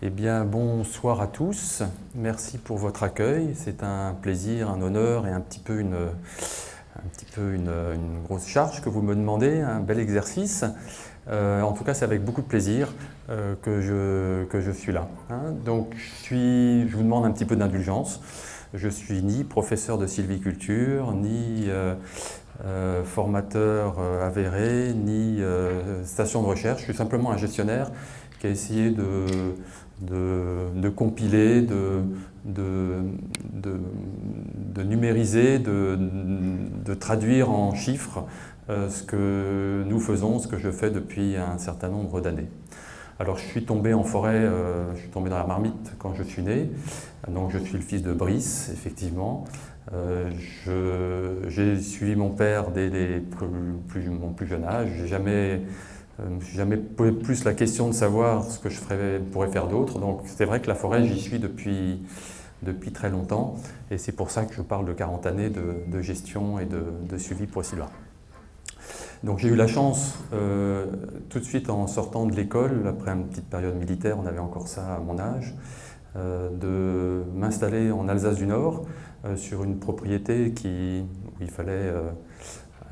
Eh bien, bonsoir à tous. Merci pour votre accueil. C'est un plaisir, un honneur et un petit peu une grosse charge que vous me demandez, un bel exercice. En tout cas, c'est avec beaucoup de plaisir que je suis là. Donc, je vous demande un petit peu d'indulgence. Je suis ni professeur de sylviculture, ni formateur avéré, ni station de recherche. Je suis simplement un gestionnaire qui a essayé de compiler, de numériser, de traduire en chiffres ce que nous faisons, ce que je fais depuis un certain nombre d'années. Alors je suis tombé en forêt, je suis tombé dans la marmite quand je suis né, donc je suis le fils de Brice, effectivement. J'ai suivi mon père dès mon plus jeune âge. Je me suis jamais posé plus la question de savoir ce que je pourrais faire d'autre. Donc c'est vrai que la forêt, j'y suis depuis très longtemps. Et c'est pour ça que je parle de 40 années de gestion et de suivi pour Sylvain. Donc j'ai eu la chance, tout de suite en sortant de l'école, après une petite période militaire, on avait encore ça à mon âge, de m'installer en Alsace du Nord, sur une propriété où il fallait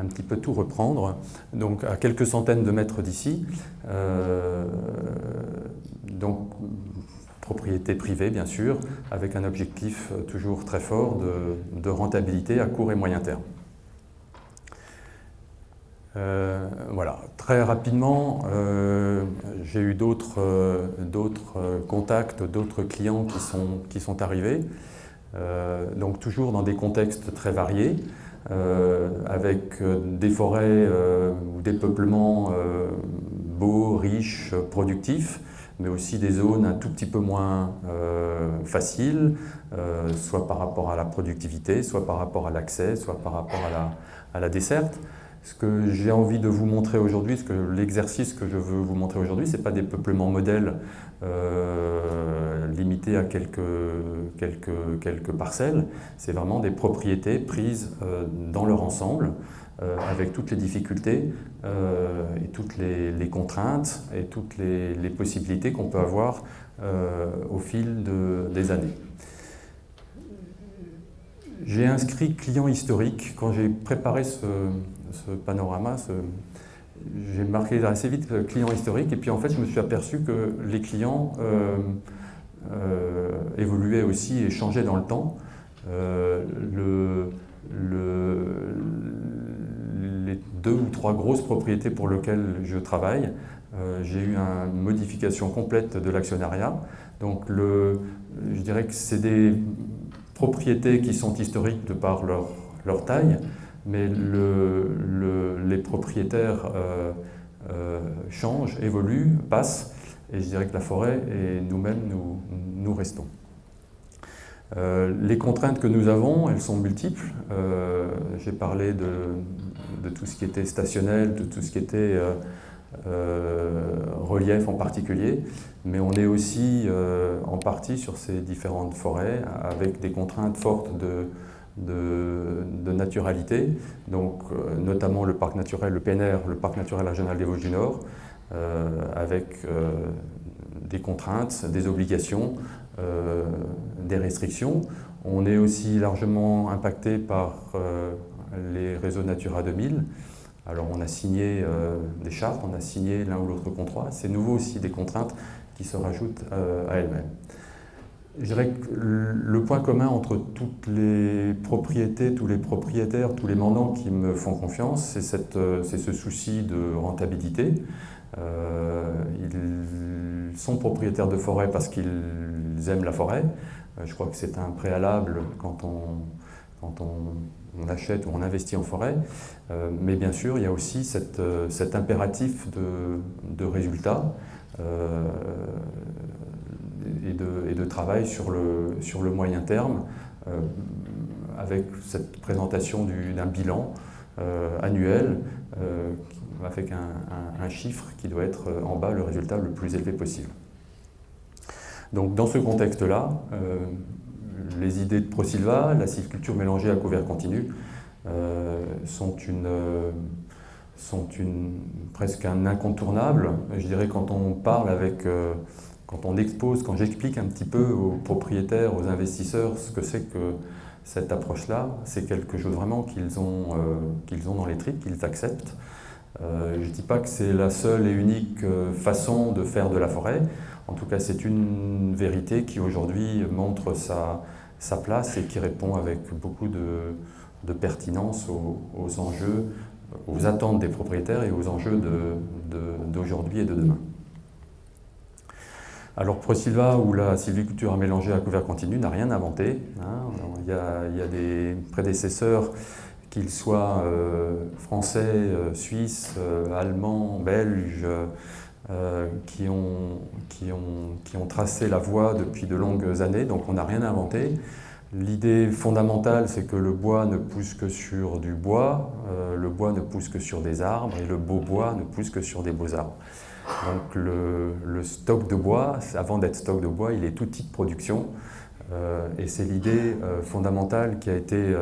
un petit peu tout reprendre, donc à quelques centaines de mètres d'ici. Donc propriété privée bien sûr, avec un objectif toujours très fort de rentabilité à court et moyen terme. Voilà, très rapidement, j'ai eu d'autres contacts, d'autres clients qui sont arrivés, donc toujours dans des contextes très variés, avec des forêts ou des peuplements beaux, riches, productifs, mais aussi des zones un tout petit peu moins faciles, soit par rapport à la productivité, soit par rapport à l'accès, soit par rapport à la desserte. Ce que j'ai envie de vous montrer aujourd'hui, l'exercice que je veux vous montrer aujourd'hui, ce n'est pas des peuplements modèles limités à quelques parcelles, c'est vraiment des propriétés prises dans leur ensemble, avec toutes les difficultés et toutes les contraintes et toutes les possibilités qu'on peut avoir au fil des années. J'ai inscrit client historique quand j'ai préparé ce panorama. J'ai marqué assez vite client historique et puis en fait je me suis aperçu que les clients évoluaient aussi et changeaient dans le temps. Les 2 ou 3 grosses propriétés pour lesquelles je travaille, j'ai eu une modification complète de l'actionnariat. Donc je dirais que c'est des propriétés qui sont historiques de par leur taille, mais les propriétaires changent, évoluent, passent, et je dirais que la forêt et nous-mêmes, nous restons. Les contraintes que nous avons, elles sont multiples. J'ai parlé de tout ce qui était stationnel, de tout ce qui était relief en particulier, mais on est aussi en partie sur ces différentes forêts avec des contraintes fortes de naturalité, donc notamment le parc naturel, le PNR, le parc naturel régional des Vosges du Nord, avec des contraintes, des obligations, des restrictions. On est aussi largement impacté par les réseaux Natura 2000. Alors on a signé des chartes, on a signé l'un ou l'autre contrat. C'est nouveau aussi des contraintes qui se rajoutent à elles-mêmes. Je dirais que le point commun entre toutes les propriétés, tous les propriétaires, tous les mandants qui me font confiance, c'est ce souci de rentabilité. Ils sont propriétaires de forêt parce qu'ils aiment la forêt. Je crois que c'est un préalable quand on achète ou on investit en forêt. Mais bien sûr, il y a aussi cet impératif de résultat. Et de travail sur le moyen terme, avec cette présentation d'un bilan annuel avec un chiffre qui doit être en bas le résultat le plus élevé possible. Donc dans ce contexte-là, les idées de ProSylva, la sylviculture mélangée à couvert continu, sont presque un incontournable. Je dirais quand quand on expose, quand j'explique un petit peu aux propriétaires, aux investisseurs ce que c'est que cette approche-là, c'est quelque chose vraiment qu'ils ont dans les tripes, qu'ils acceptent. Je ne dis pas que c'est la seule et unique façon de faire de la forêt. En tout cas, c'est une vérité qui aujourd'hui montre sa place et qui répond avec beaucoup de pertinence aux enjeux, aux attentes des propriétaires et aux enjeux d'aujourd'hui et de demain. Alors ProSilva, ou la sylviculture à mélanger à couvert continu, n'a rien inventé. Hein. Il y a des prédécesseurs, qu'ils soient français, suisses, allemands, belges, qui ont tracé la voie depuis de longues années, donc on n'a rien inventé. L'idée fondamentale, c'est que le bois ne pousse que sur du bois, le bois ne pousse que sur des arbres, et le beau bois ne pousse que sur des beaux arbres. Donc le stock de bois, avant d'être stock de bois, il est outil de production, et c'est l'idée fondamentale qui a été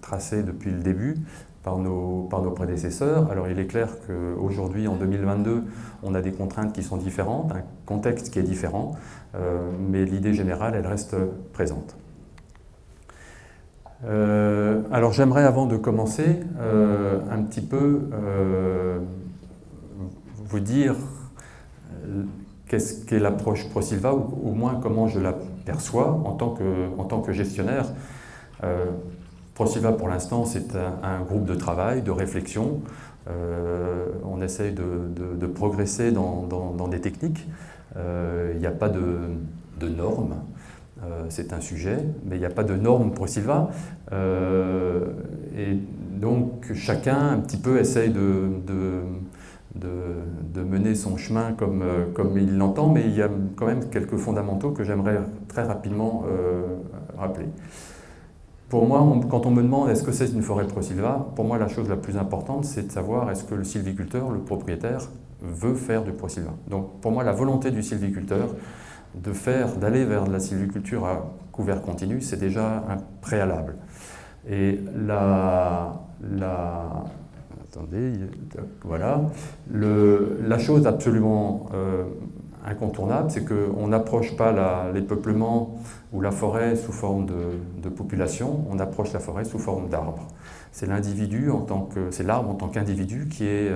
tracée depuis le début par nos prédécesseurs. Alors il est clair qu'aujourd'hui, en 2022, on a des contraintes qui sont différentes, un contexte qui est différent, mais l'idée générale, elle reste présente. Alors j'aimerais, avant de commencer, un petit peu vous dire qu'est-ce qu'est l'approche ProSilva, ou au moins comment je la perçois en tant que gestionnaire. ProSilva, pour l'instant, c'est un groupe de travail, de réflexion. On essaye de progresser dans des techniques. Il n'y a pas de normes. C'est un sujet, mais il n'y a pas de normes ProSilva. Et donc, chacun, un petit peu, essaye de mener son chemin comme il l'entend, mais il y a quand même quelques fondamentaux que j'aimerais très rapidement rappeler. Pour moi, quand on me demande est-ce que c'est une forêt ProSilva, pour moi la chose la plus importante, c'est de savoir est-ce que le sylviculteur, le propriétaire, veut faire du ProSilva. Donc pour moi, la volonté du sylviculteur d'aller vers de la sylviculture à couvert continu, c'est déjà un préalable. Et attendez, voilà. La chose absolument incontournable, c'est qu'on n'approche pas les peuplements ou la forêt sous forme de population, on approche la forêt sous forme d'arbre. C'est l'individu c'est l'arbre en tant qu'individu qui est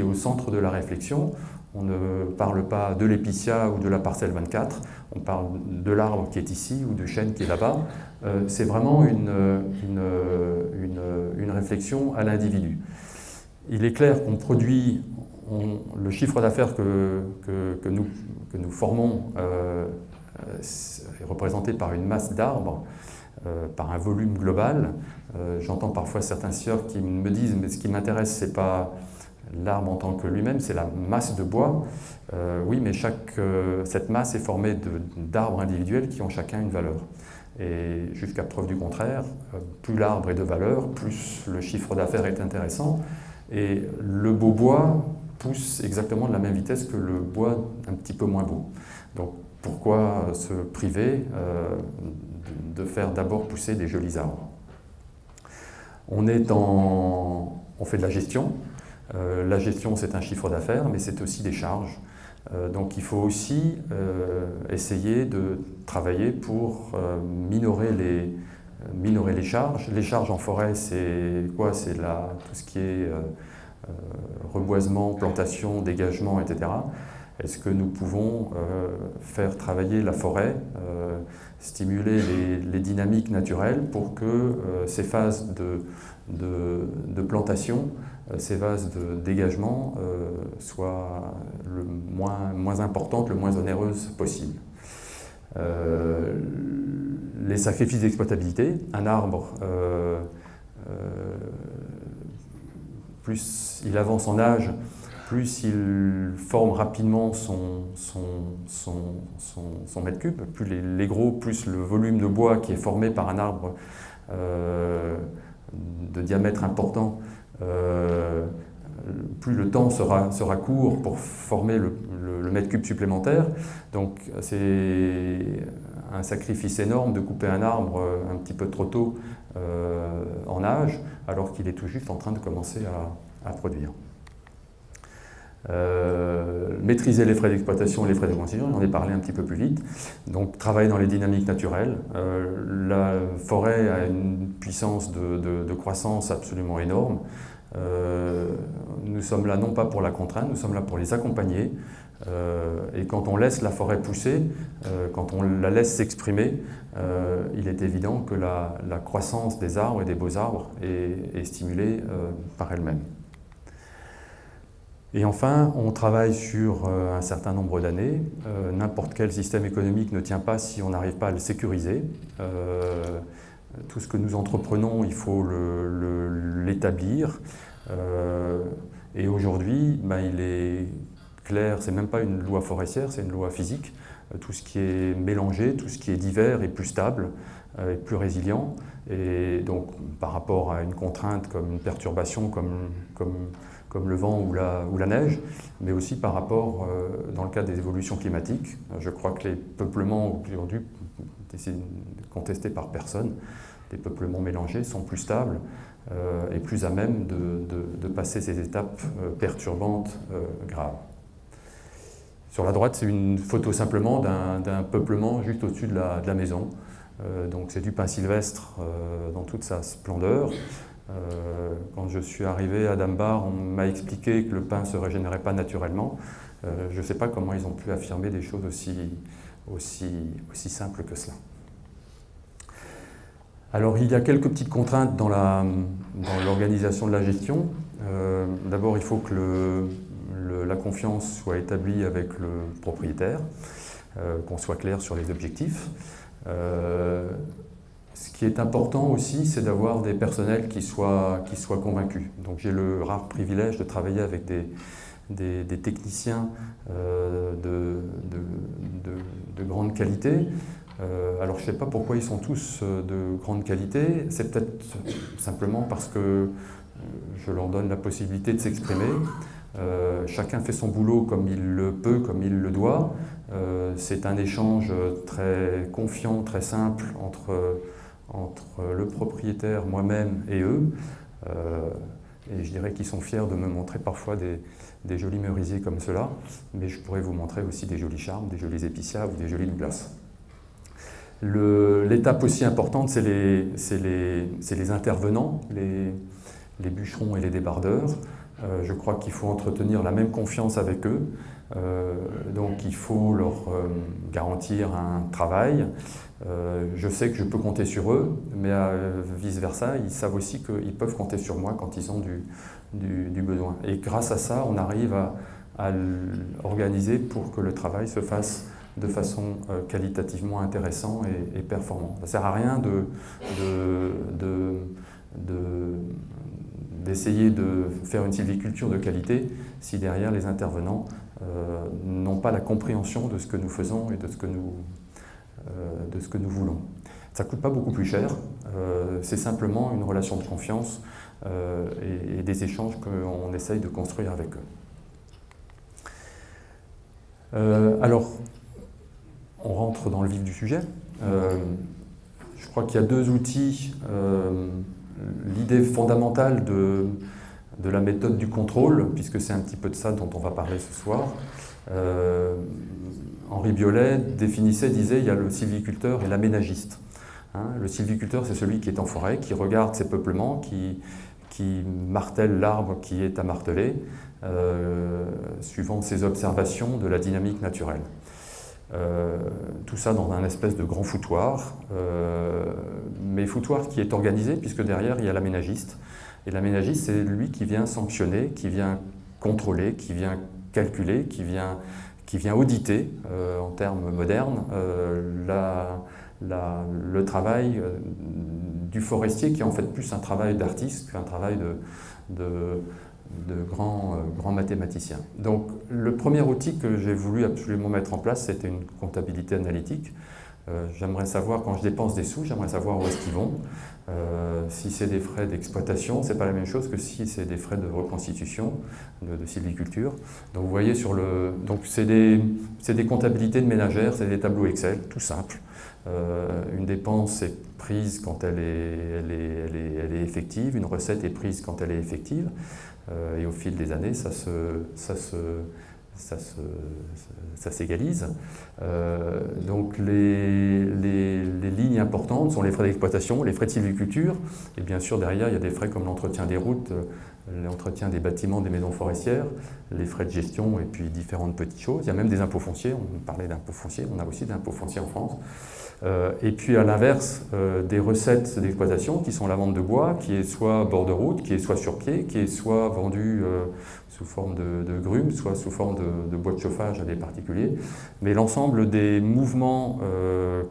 au centre de la réflexion. On ne parle pas de l'épicéa ou de la parcelle 24, on parle de l'arbre qui est ici ou du chêne qui est là-bas. C'est vraiment une réflexion à l'individu. Il est clair qu'on produit, le chiffre d'affaires que nous formons est représenté par une masse d'arbres, par un volume global. J'entends parfois certains sieurs qui me disent « mais ce qui m'intéresse, ce n'est pas l'arbre en tant que lui-même, c'est la masse de bois. » Oui, mais cette masse est formée d'arbres individuels qui ont chacun une valeur. Et jusqu'à preuve du contraire, plus l'arbre est de valeur, plus le chiffre d'affaires est intéressant. Et le beau bois pousse exactement de la même vitesse que le bois un petit peu moins beau. Donc pourquoi se priver de faire d'abord pousser des jolis arbres? On fait de la gestion. La gestion, c'est un chiffre d'affaires, mais c'est aussi des charges. Donc il faut aussi essayer de travailler pour minorer les charges. Les charges en forêt, c'est quoi? C'est tout ce qui est reboisement, plantation, dégagement, etc. Est-ce que nous pouvons faire travailler la forêt, stimuler les dynamiques naturelles pour que ces phases de plantation, ces phases de dégagement soient le moins importantes, le moins onéreuses possible. Les sacrifices d'exploitabilité, un arbre, plus il avance en âge, plus il forme rapidement son mètre cube, plus les gros, plus le volume de bois qui est formé par un arbre de diamètre important, plus le temps sera court pour former le mètre cube supplémentaire. Donc c'est un sacrifice énorme de couper un arbre un petit peu trop tôt en âge, alors qu'il est tout juste en train de commencer à produire. Maîtriser les frais d'exploitation et les frais de reconstitution, j'en ai parlé un petit peu plus vite. Donc travailler dans les dynamiques naturelles. La forêt a une puissance de croissance absolument énorme. Nous sommes là non pas pour la contraindre, nous sommes là pour les accompagner. Et quand on laisse la forêt pousser, quand on la laisse s'exprimer, il est évident que la croissance des arbres et des beaux arbres est stimulée par elle-même. Et enfin, on travaille sur un certain nombre d'années. N'importe quel système économique ne tient pas si on n'arrive pas à le sécuriser. Tout ce que nous entreprenons, il faut l'établir. Et aujourd'hui, il est clair, c'est même pas une loi forestière, c'est une loi physique. Tout ce qui est mélangé, tout ce qui est divers est plus stable, est plus résilient. Et donc, par rapport à une contrainte comme une perturbation, comme le vent ou la neige, mais aussi par rapport, dans le cadre des évolutions climatiques. Je crois que les peuplements, aujourd'hui, contestés par personne, les peuplements mélangés sont plus stables et plus à même de passer ces étapes perturbantes graves. Sur la droite, c'est une photo simplement d'un peuplement juste au-dessus de la maison. Donc c'est du pin sylvestre dans toute sa splendeur. Quand je suis arrivé à Dambar, on m'a expliqué que le pin ne se régénérait pas naturellement. Je ne sais pas comment ils ont pu affirmer des choses aussi simples que cela. Alors il y a quelques petites contraintes dans l'organisation de la gestion. D'abord, il faut que la confiance soit établie avec le propriétaire, qu'on soit clair sur les objectifs. Ce qui est important aussi, c'est d'avoir des personnels qui soient convaincus. Donc j'ai le rare privilège de travailler avec des techniciens de grande qualité. Alors je ne sais pas pourquoi ils sont tous de grande qualité, c'est peut-être simplement parce que je leur donne la possibilité de s'exprimer. Chacun fait son boulot comme il le peut, comme il le doit. C'est un échange très confiant, très simple entre le propriétaire, moi-même et eux. Et je dirais qu'ils sont fiers de me montrer parfois des jolis merisiers comme cela, mais je pourrais vous montrer aussi des jolis charmes, des jolis épicéas ou des jolis douglas. L'étape aussi importante, c'est les intervenants, les bûcherons et les débardeurs. Je crois qu'il faut entretenir la même confiance avec eux. Donc il faut leur garantir un travail. Je sais que je peux compter sur eux, mais vice-versa, ils savent aussi qu'ils peuvent compter sur moi quand ils ont du besoin. Et grâce à ça, on arrive à organiser pour que le travail se fasse de façon qualitativement intéressante et performante. Ça ne sert à rien d'essayer de faire une sylviculture de qualité si derrière les intervenants n'ont pas la compréhension de ce que nous faisons et de ce que nous voulons. Ça ne coûte pas beaucoup plus cher, c'est simplement une relation de confiance et des échanges qu'on essaye de construire avec eux. Alors, on rentre dans le vif du sujet. Je crois qu'il y a deux outils. L'idée fondamentale de la méthode du contrôle, puisque c'est un petit peu de ça dont on va parler ce soir. Henri Biolay disait il y a le sylviculteur et l'aménagiste. Le sylviculteur, c'est celui qui est en forêt, qui regarde ses peuplements, qui martèle l'arbre qui est à marteler, suivant ses observations de la dynamique naturelle. Tout ça dans un espèce de grand foutoir, mais foutoir qui est organisé puisque derrière il y a l'aménagiste. Et l'aménagiste, c'est lui qui vient sanctionner, qui vient contrôler, qui vient calculer, qui vient auditer, en termes modernes, le travail du forestier, qui est en fait plus un travail d'artiste qu'un travail de grands mathématiciens. Donc le premier outil que j'ai voulu absolument mettre en place, c'était une comptabilité analytique. J'aimerais savoir, quand je dépense des sous, j'aimerais savoir où est-ce qu'ils vont. Si c'est des frais d'exploitation, c'est pas la même chose que si c'est des frais de reconstitution, de sylviculture. Donc vous voyez donc c'est des comptabilités de ménagères, c'est des tableaux Excel, tout simple. Une dépense est prise quand elle est effective, une recette est prise quand elle est effective. et au fil des années, ça s'égalise. Donc les lignes importantes sont les frais d'exploitation, les frais de sylviculture, et bien sûr derrière il y a des frais comme l'entretien des routes, l'entretien des bâtiments, des maisons forestières, les frais de gestion et puis différentes petites choses. Il y a même des impôts fonciers, on parlait d'impôts fonciers, on a aussi des impôts fonciers en France. Et puis à l'inverse, des recettes d'exploitation qui sont la vente de bois, qui est soit bord de route, qui est soit sur pied, qui est soit vendu sous forme de grumes, soit sous forme de bois de chauffage à des particuliers. Mais l'ensemble des mouvements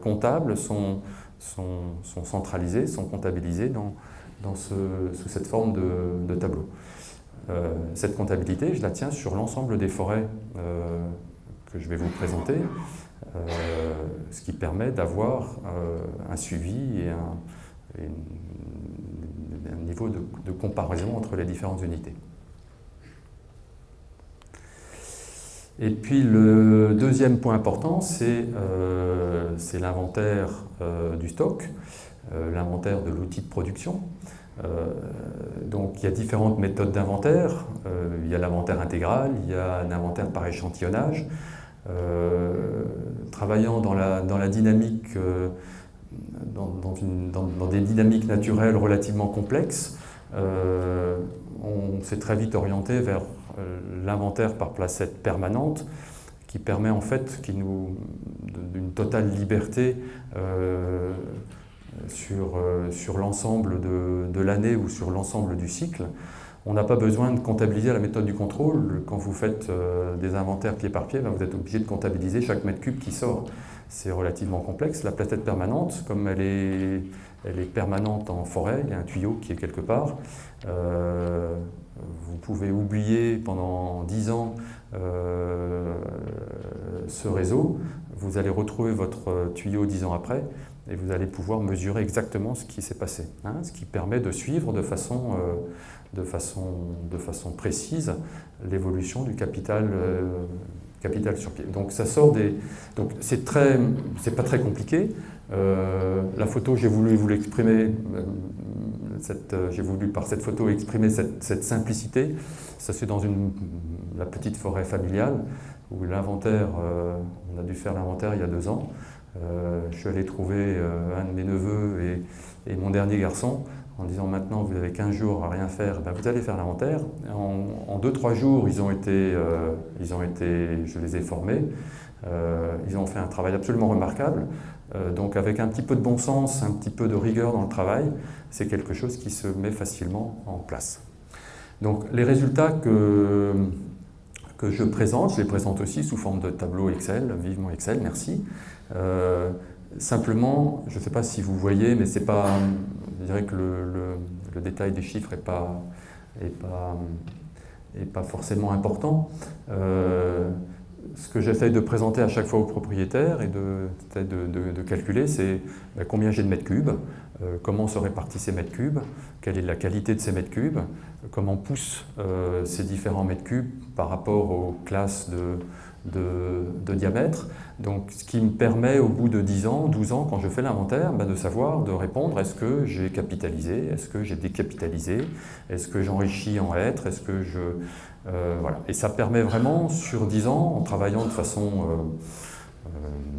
comptables sont centralisés, sont comptabilisés sous cette forme de tableau. Cette comptabilité, je la tiens sur l'ensemble des forêts que je vais vous présenter, ce qui permet d'avoir un suivi et un niveau de comparaison entre les différentes unités. Et puis le deuxième point important, c'est l'inventaire du stock, l'inventaire de l'outil de production. Donc il y a différentes méthodes d'inventaire. Il y a l'inventaire intégral, il y a un inventaire par échantillonnage. Travaillant dans la dynamique, dans des dynamiques naturelles relativement complexes, on s'est très vite orienté vers l'inventaire par placette permanente, qui permet en fait d'une totale liberté sur l'ensemble de l'année ou sur l'ensemble du cycle. On n'a pas besoin de comptabiliser la méthode du contrôle. Quand vous faites des inventaires pied par pied, vous êtes obligé de comptabiliser chaque mètre cube qui sort. C'est relativement complexe. La placette permanente, comme elle est permanente en forêt, il y a un tuyau qui est quelque part. Vous pouvez oublier pendant 10 ans ce réseau. Vous allez retrouver votre tuyau 10 ans après et vous allez pouvoir mesurer exactement ce qui s'est passé. Ce qui permet de suivre de façon précise l'évolution du capital sur pied. Donc ça sort des... Donc c'est pas très compliqué. La photo, j'ai voulu vous l'exprimer, j'ai voulu par cette photo exprimer cette simplicité. Ça c'est dans la petite forêt familiale où l'inventaire, on a dû faire l'inventaire il y a 2 ans. Je suis allé trouver un de mes neveux et mon dernier garçon en disant maintenant vous avez 15 jours à rien faire, vous allez faire l'inventaire. En 2-3 jours, ils ont été, je les ai formés, ils ont fait un travail absolument remarquable. Donc avec un petit peu de bon sens, un petit peu de rigueur dans le travail, c'est quelque chose qui se met facilement en place. Donc les résultats que je présente, je les présente aussi sous forme de tableau Excel, vivement Excel, merci. Simplement, je ne sais pas si vous voyez, mais c'est pas, je dirais que le détail des chiffres n'est pas forcément important. Ce que j'essaye de présenter à chaque fois aux propriétaires et de calculer, c'est combien j'ai de mètres cubes, comment se répartissent ces mètres cubes, quelle est la qualité de ces mètres cubes, comment poussent ces différents mètres cubes par rapport aux classes de diamètre. Donc, ce qui me permet au bout de 10 ans, 12 ans, quand je fais l'inventaire, de savoir, de répondre, est-ce que j'ai capitalisé, est-ce que j'ai décapitalisé, est-ce que j'enrichis en hêtres, est-ce que je... voilà. Et ça permet vraiment, sur 10 ans, en travaillant de façon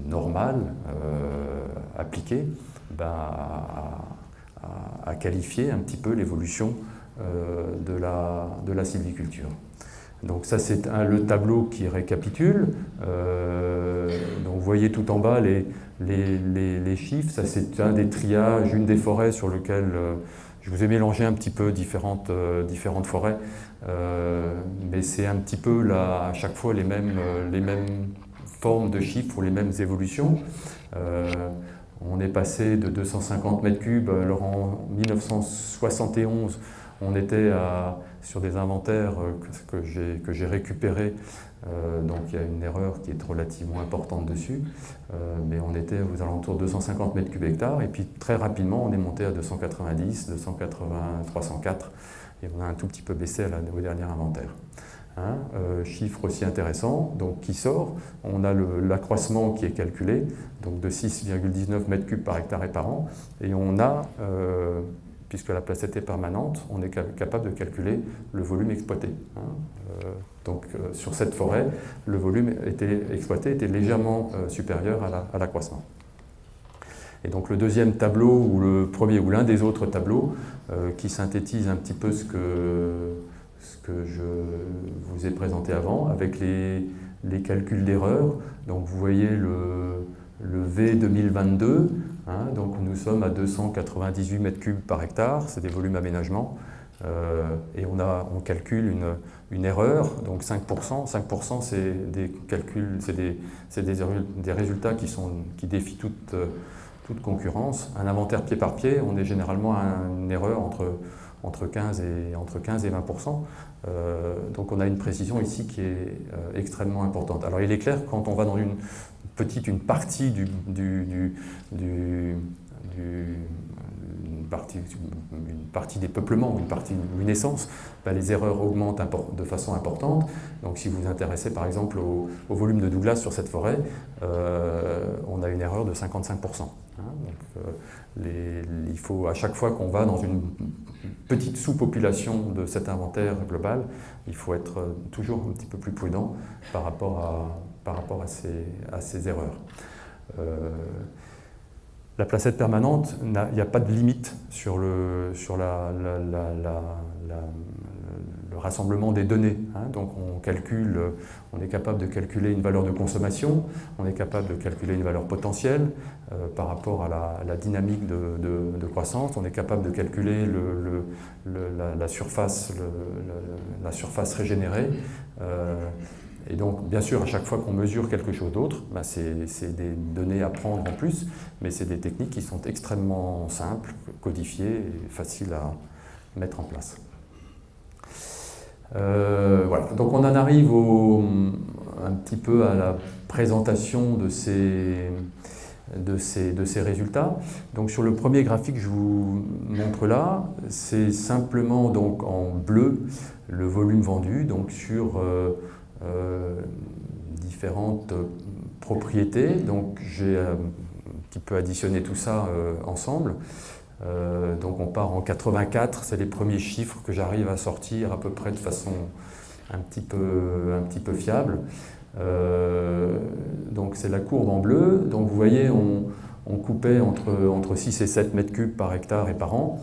normale, appliquée, à qualifier un petit peu l'évolution de la sylviculture. Donc ça c'est le tableau qui récapitule. Donc vous voyez tout en bas les chiffres. Ça c'est un des triages, une des forêts sur lesquelles je vous ai mélangé un petit peu différentes forêts. Mais c'est un petit peu là, à chaque fois les mêmes formes de chiffres ou les mêmes évolutions. On est passé de 250 mètres cubes, alors en 1971, on était sur des inventaires que j'ai récupérés, donc il y a une erreur qui est relativement importante dessus, mais on était aux alentours de 250 mètres cubes hectares, et puis très rapidement on est monté à 290, 280, 304, et on a un tout petit peu baissé au dernier inventaire. Chiffre aussi intéressant, donc qui sort, on a l'accroissement qui est calculé, donc de 6,19 mètres cubes par hectare et par an, et on a, puisque la placette est permanente, on est capable de calculer le volume exploité. Donc sur cette forêt, le volume exploité était légèrement supérieur à l'accroissement. Et donc le deuxième tableau, ou le premier ou l'un des autres tableaux, qui synthétise un petit peu ce que je vous ai présenté avant, avec les calculs d'erreur. Donc vous voyez le V 2022, donc nous sommes à 298 m3 par hectare, c'est des volumes aménagement, et on calcule une erreur, donc 5%. 5% c'est des calculs, c'est des résultats qui défient toute concurrence. Un inventaire pied par pied, on est généralement à une erreur entre 15 et 20%. Donc on a une précision ici qui est extrêmement importante. Alors il est clair que quand on va dans une partie une partie des peuplements, une essence, les erreurs augmentent de façon importante. Donc si vous vous intéressez par exemple au volume de Douglas sur cette forêt, on a une erreur de 55%. Il faut, à chaque fois qu'on va dans une petite sous-population de cet inventaire global, il faut être toujours un petit peu plus prudent par rapport à ces erreurs. La placette permanente, il n'y a pas de limite sur le rassemblement des données. Donc on est capable de calculer une valeur de consommation, on est capable de calculer une valeur potentielle par rapport à la dynamique de croissance, on est capable de calculer la surface régénérée. Et donc, bien sûr, à chaque fois qu'on mesure quelque chose d'autre, c'est des données à prendre en plus, mais c'est des techniques qui sont extrêmement simples, codifiées et faciles à mettre en place. Voilà, donc on en arrive un petit peu à la présentation de ces résultats. Donc sur le premier graphique que je vous montre là, c'est simplement donc en bleu le volume vendu, donc sur différentes propriétés. Donc j'ai un petit peu additionné tout ça ensemble. Donc on part en 84, c'est les premiers chiffres que j'arrive à sortir à peu près de façon un petit peu fiable. Donc c'est la courbe en bleu. Donc vous voyez, on coupait entre 6 et 7 m3 par hectare et par an.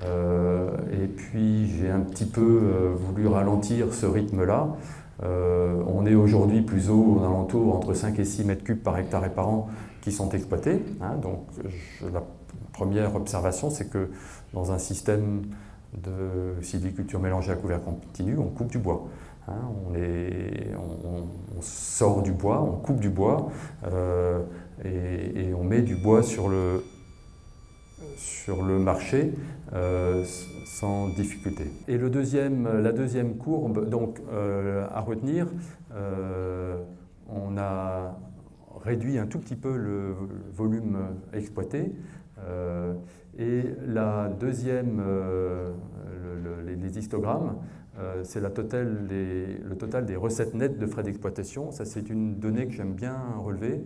Et puis j'ai un petit peu voulu ralentir ce rythme-là. On est aujourd'hui plus aux alentours entre 5 et 6 m3 par hectare et par an qui sont exploités. Donc la première observation, c'est que dans un système de sylviculture mélangée à couvert continu, on coupe du bois. On sort du bois, on coupe du bois et on met du bois sur le marché sans difficulté. Et la deuxième courbe donc, à retenir, on a réduit un tout petit peu le volume exploité. Et la deuxième, les histogrammes, c'est le total des recettes nettes de frais d'exploitation. Ça, c'est une donnée que j'aime bien relever.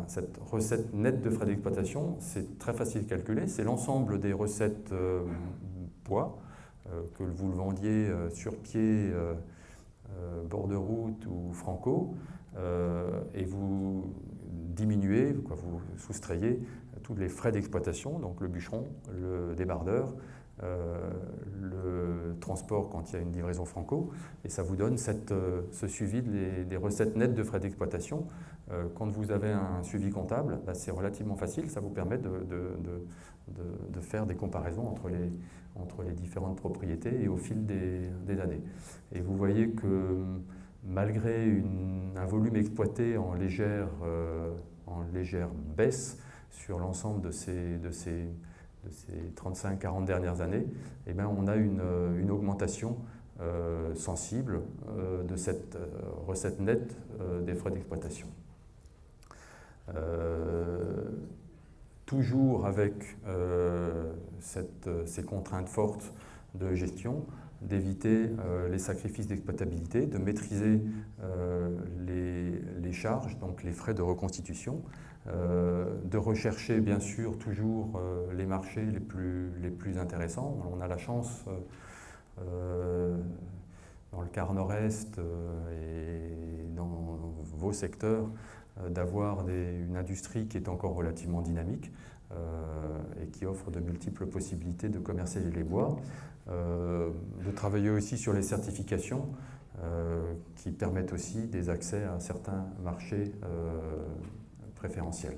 Cette recette nette de frais d'exploitation, c'est très facile à calculer. C'est l'ensemble des recettes bois, que vous le vendiez sur pied, bord de route ou franco, et vous diminuez, vous soustrayez tous les frais d'exploitation, donc le bûcheron, le débardeur, le transport quand il y a une livraison franco, et ça vous donne ce suivi des recettes nettes de frais d'exploitation. Quand vous avez un suivi comptable, c'est relativement facile, ça vous permet de faire des comparaisons entre les différentes propriétés et au fil des années. Et vous voyez que malgré un volume exploité en légère baisse sur l'ensemble de ces 35-40 dernières années, eh bien, on a une augmentation sensible de cette recette nette des frais d'exploitation. Toujours avec ces contraintes fortes de gestion, d'éviter les sacrifices d'exploitabilité, de maîtriser les les charges, donc les frais de reconstitution, de rechercher bien sûr toujours les marchés les plus intéressants. On a la chance dans le quart nord-est et dans vos secteurs d'avoir une industrie qui est encore relativement dynamique et qui offre de multiples possibilités de commercialiser les bois, de travailler aussi sur les certifications qui permettent aussi des accès à certains marchés préférentiels.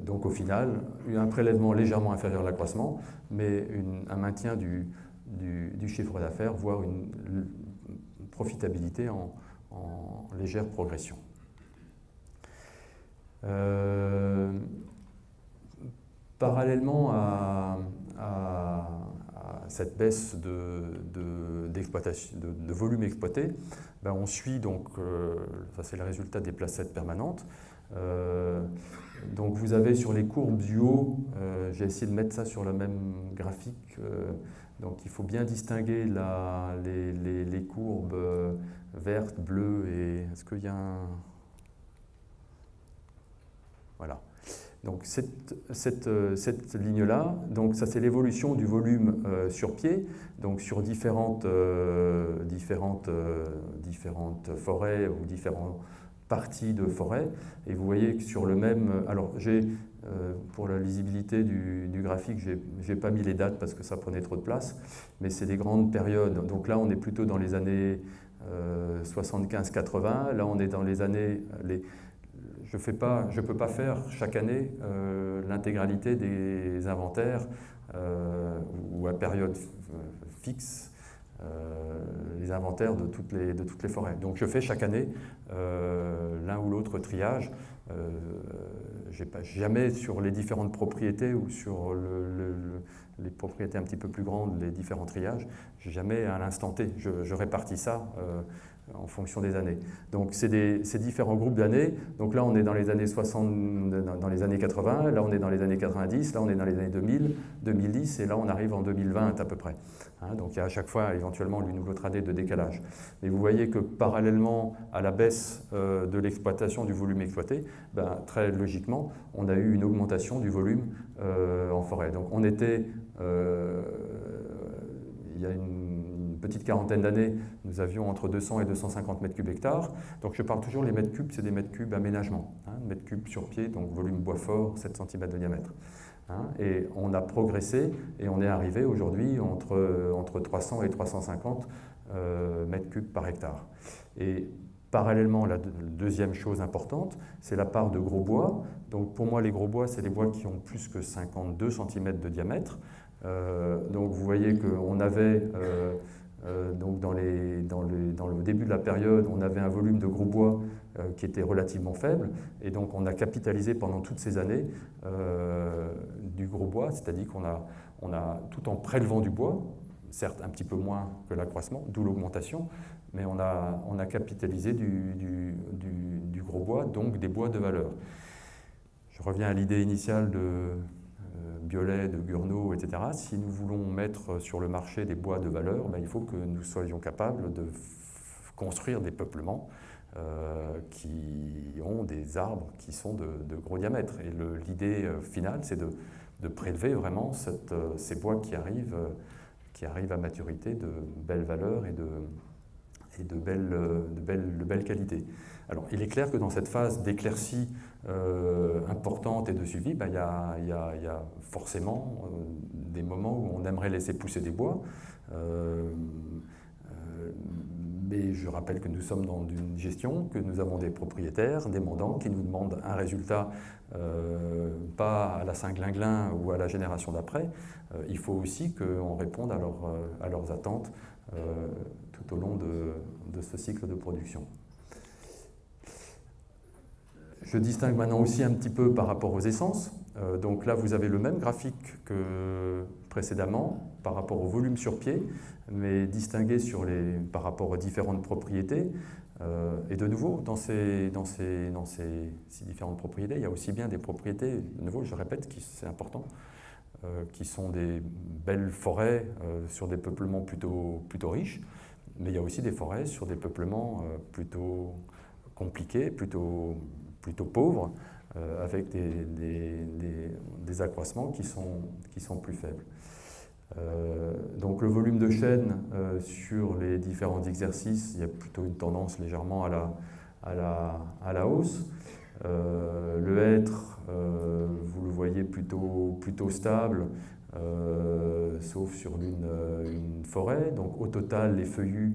Donc au final, un prélèvement légèrement inférieur à l'accroissement, mais un maintien du chiffre d'affaires, voire une profitabilité en légère progression. Parallèlement à cette baisse de volume exploité, ben on suit donc, ça c'est le résultat des placettes permanentes. Donc vous avez sur les courbes du haut, j'ai essayé de mettre ça sur le même graphique, donc il faut bien distinguer les courbes vertes, bleues et... Est-ce qu'il y a un... Voilà. Donc cette ligne-là, donc ça c'est l'évolution du volume sur pied, donc sur différentes forêts ou différentes parties de forêt. Et vous voyez que sur le même... Alors pour la lisibilité du graphique, j'ai pas mis les dates parce que ça prenait trop de place, mais c'est des grandes périodes. Donc là on est plutôt dans les années 75-80, là on est dans les années... Je ne peux pas faire chaque année l'intégralité des inventaires ou à période fixe les inventaires de toutes les forêts. Donc je fais chaque année l'un ou l'autre triage. Jamais sur les différentes propriétés ou sur les propriétés un petit peu plus grandes, les différents triages, jamais à l'instant T. Je répartis ça en fonction des années. Donc c'est différents groupes d'années. Donc là on est dans les années 60, dans les années 80, là on est dans les années 90, là on est dans les années 2000, 2010 et là on arrive en 2020 à peu près. Hein, donc il y a à chaque fois éventuellement l'une ou l'autre année de décalage. Mais vous voyez que parallèlement à la baisse de l'exploitation du volume exploité, ben, très logiquement on a eu une augmentation du volume en forêt. Donc on était, il y a une petite quarantaine d'années, nous avions entre 200 et 250 mètres cubes hectares. Donc je parle toujours, les mètres cubes, c'est des mètres cubes aménagement. Hein, mètres cubes sur pied, donc volume bois fort, 7 cm de diamètre. Hein, et on a progressé et on est arrivé aujourd'hui entre 300 et 350 mètres cubes par hectare. Et parallèlement, la deuxième chose importante, c'est la part de gros bois. Donc pour moi, les gros bois, c'est les bois qui ont plus que 52 cm de diamètre. Donc vous voyez qu'on avait... donc dans le début de la période, on avait un volume de gros bois qui était relativement faible, et donc on a capitalisé pendant toutes ces années du gros bois, c'est-à-dire qu'on a, tout en prélevant du bois, certes un petit peu moins que l'accroissement, d'où l'augmentation, mais on a capitalisé du gros bois, donc des bois de valeur. Je reviens à l'idée initiale de Biolay, de Gurnot, etc. Si nous voulons mettre sur le marché des bois de valeur, ben, il faut que nous soyons capables de construire des peuplements qui ont des arbres qui sont de gros diamètre. Et l'idée finale, c'est de prélever vraiment ces bois qui arrivent à maturité de belle valeur et de belle qualité. Alors, il est clair que dans cette phase d'éclaircie importante et de suivi, ben, il y a forcément des moments où on aimerait laisser pousser des bois. Mais je rappelle que nous sommes dans une gestion, que nous avons des propriétaires, des mandants qui nous demandent un résultat pas à la Saint-Glinglin ou à la génération d'après. Il faut aussi qu'on réponde à leurs attentes tout au long de ce cycle de production. Je distingue maintenant aussi un petit peu par rapport aux essences. Donc là, vous avez le même graphique que précédemment par rapport au volume sur pied, mais distingué par rapport aux différentes propriétés. Et de nouveau, dans ces différentes propriétés, il y a aussi bien des propriétés, de nouveau, je répète, c'est important, qui sont des belles forêts sur des peuplements plutôt riches, mais il y a aussi des forêts sur des peuplements plutôt compliqué, plutôt pauvre, avec des accroissements qui sont plus faibles. Donc le volume de chaîne sur les différents exercices, il y a plutôt une tendance légèrement à la hausse. Le hêtre, vous le voyez plutôt stable, sauf sur une forêt. Donc au total, les feuillus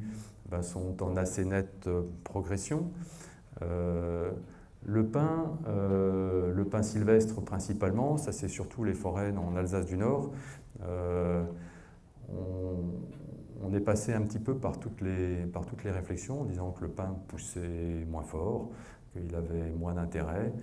sont en assez nette progression. Le pin sylvestre principalement, ça c'est surtout les forêts en Alsace du Nord. On est passé un petit peu par toutes les réflexions en disant que le pin poussait moins fort, qu'il avait moins d'intérêt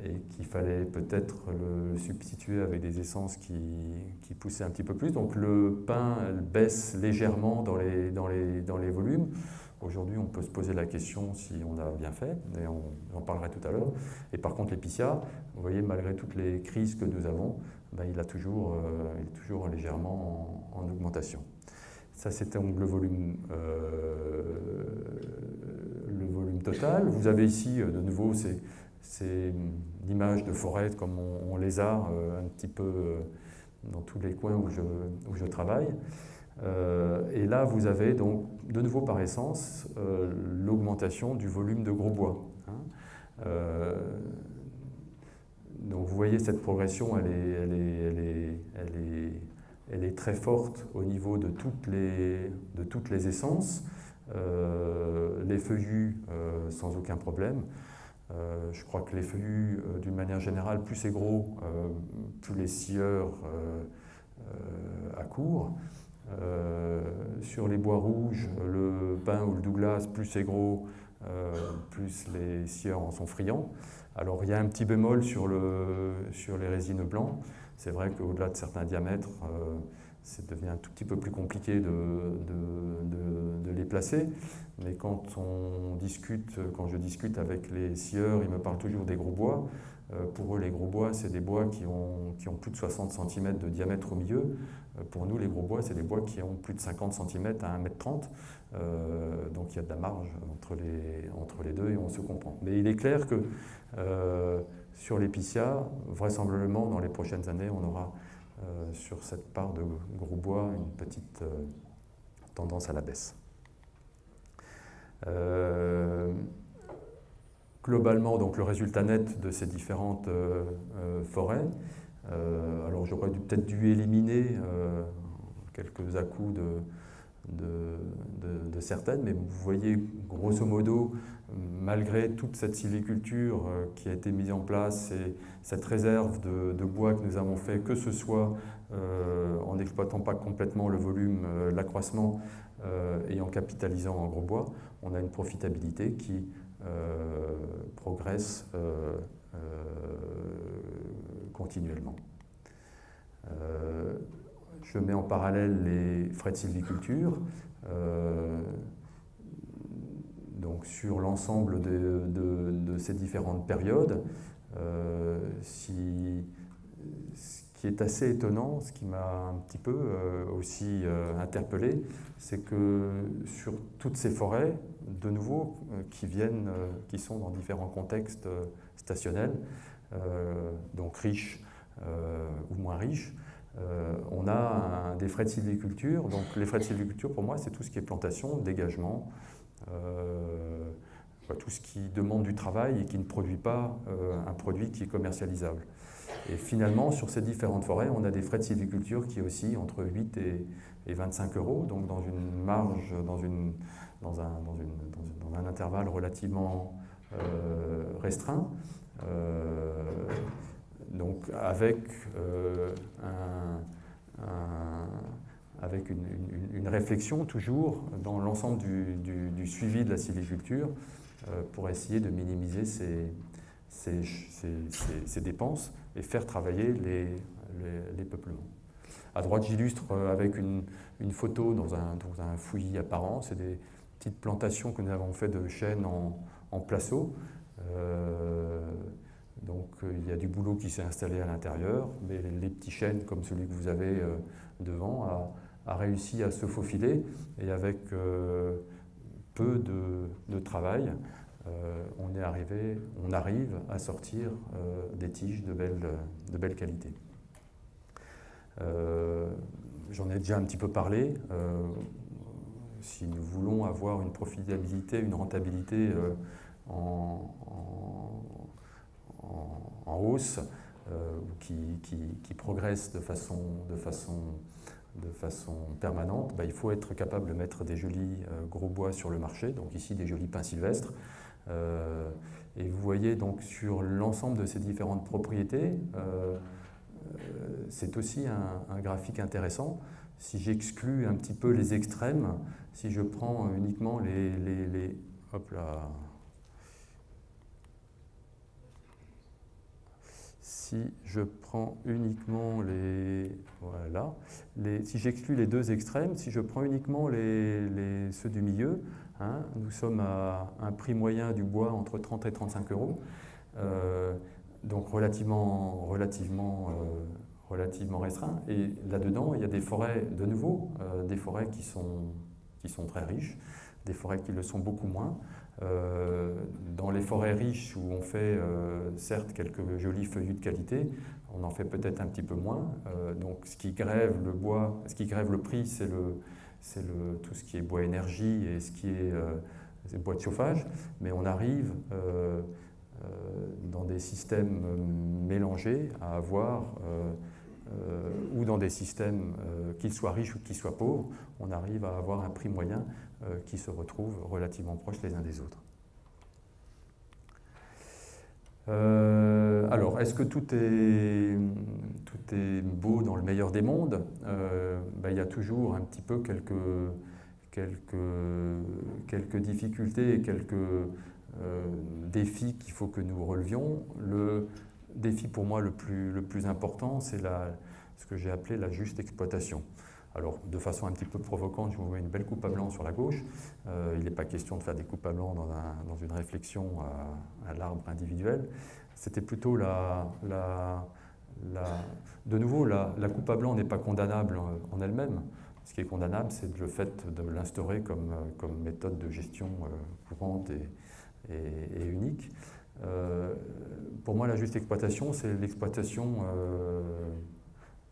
et qu'il fallait peut-être le substituer avec des essences qui poussaient un petit peu plus. Donc le pin baisse légèrement dans les volumes. Aujourd'hui, on peut se poser la question si on a bien fait, et on en parlera tout à l'heure. Et par contre, l'épicéa, vous voyez, malgré toutes les crises que nous avons, il est toujours légèrement en augmentation. Ça, c'était donc le volume total. Vous avez ici, de nouveau, c'est l'image de forêt comme on les a un petit peu dans tous les coins où je travaille. Et là, vous avez donc, de nouveau par essence, l'augmentation du volume de gros bois. Donc vous voyez cette progression, elle est très forte au niveau de toutes les essences. Les feuillus, sans aucun problème. Je crois que les feuillus, d'une manière générale, plus c'est gros, plus les scieurs accourent. Sur les bois rouges, le pin ou le Douglas, plus c'est gros, plus les scieurs en sont friands. Alors il y a un petit bémol sur les résineux blancs. C'est vrai qu'au-delà de certains diamètres, ça devient un tout petit peu plus compliqué de les placer. Mais quand je discute avec les scieurs, ils me parlent toujours des gros bois. Pour eux, les gros bois, c'est des bois qui ont plus de 60 cm de diamètre au milieu. Pour nous, les gros bois, c'est des bois qui ont plus de 50 cm à 1,30 m. Donc il y a de la marge entre les deux et on se comprend. Mais il est clair que sur l'épicéa, vraisemblablement, dans les prochaines années, on aura sur cette part de gros bois une petite tendance à la baisse. Globalement, donc, le résultat net de ces différentes forêts, alors j'aurais peut-être dû éliminer quelques à-coups de certaines, mais vous voyez grosso modo, malgré toute cette sylviculture qui a été mise en place et cette réserve de bois que nous avons fait, que ce soit en n'exploitant pas complètement le volume, l'accroissement et en capitalisant en gros bois, on a une profitabilité qui progresse continuellement. Je mets en parallèle les frais de sylviculture. Donc sur l'ensemble de ces différentes périodes, ce qui est assez étonnant, ce qui m'a un petit peu aussi interpellé, c'est que sur toutes ces forêts, de nouveau, qui sont dans différents contextes stationnels, donc riches ou moins riches, on a des frais de sylviculture. Donc les frais de sylviculture, pour moi, c'est tout ce qui est plantation, dégagement, tout ce qui demande du travail et qui ne produit pas un produit qui est commercialisable. Et finalement, sur ces différentes forêts, on a des frais de sylviculture qui oscillent entre 8 et 25 €, donc dans une marge, dans un intervalle relativement restreint. Donc avec une réflexion toujours dans l'ensemble du suivi de la sylviculture pour essayer de minimiser ces dépenses et faire travailler les peuplements. À droite, j'illustre avec une photo dans un fouillis apparent. C'est des petites plantations que nous avons fait de chênes en placeau. Donc il y a du boulot qui s'est installé à l'intérieur, mais les petits chênes comme celui que vous avez devant a réussi à se faufiler et avec peu de travail, on arrive à sortir des tiges de belle qualité. J'en ai déjà un petit peu parlé. Si nous voulons avoir une profitabilité, une rentabilité en hausse, qui progresse de façon permanente, il faut être capable de mettre des jolis gros bois sur le marché, donc ici des jolis pins sylvestres. Et vous voyez donc sur l'ensemble de ces différentes propriétés, c'est aussi un graphique intéressant. Si j'exclus un petit peu les extrêmes, si je prends uniquement hop là. Si je prends uniquement si j'exclus les deux extrêmes, si je prends uniquement ceux du milieu, hein, nous sommes à un prix moyen du bois entre 30 et 35 euros, donc relativement restreint. Et là-dedans, il y a des forêts, de nouveau, des forêts qui sont très riches, des forêts qui le sont beaucoup moins. Dans les forêts riches où on fait certes quelques jolis feuillus de qualité, on en fait peut-être un petit peu moins. Donc ce qui grève le bois, ce qui grève le prix, c'est tout ce qui est bois énergie et ce qui est bois de chauffage. Mais on arrive dans des systèmes mélangés à avoir ou dans des systèmes, qu'ils soient riches ou qu'ils soient pauvres, on arrive à avoir un prix moyen qui se retrouve relativement proches les uns des autres. Alors, est-ce que tout est beau dans le meilleur des mondes? Il y a toujours un petit peu quelques difficultés et quelques défis qu'il faut que nous relevions. Le défi pour moi le plus important, c'est ce que j'ai appelé la juste exploitation. Alors, de façon un petit peu provocante, je vous vois une belle coupe à blanc sur la gauche. Il n'est pas question de faire des coupes à blanc dans une réflexion à l'arbre individuel. C'était plutôt de nouveau, la coupe à blanc n'est pas condamnable en elle-même. Ce qui est condamnable, c'est le fait de l'instaurer comme méthode de gestion courante et unique. Pour moi, la juste exploitation, c'est l'exploitation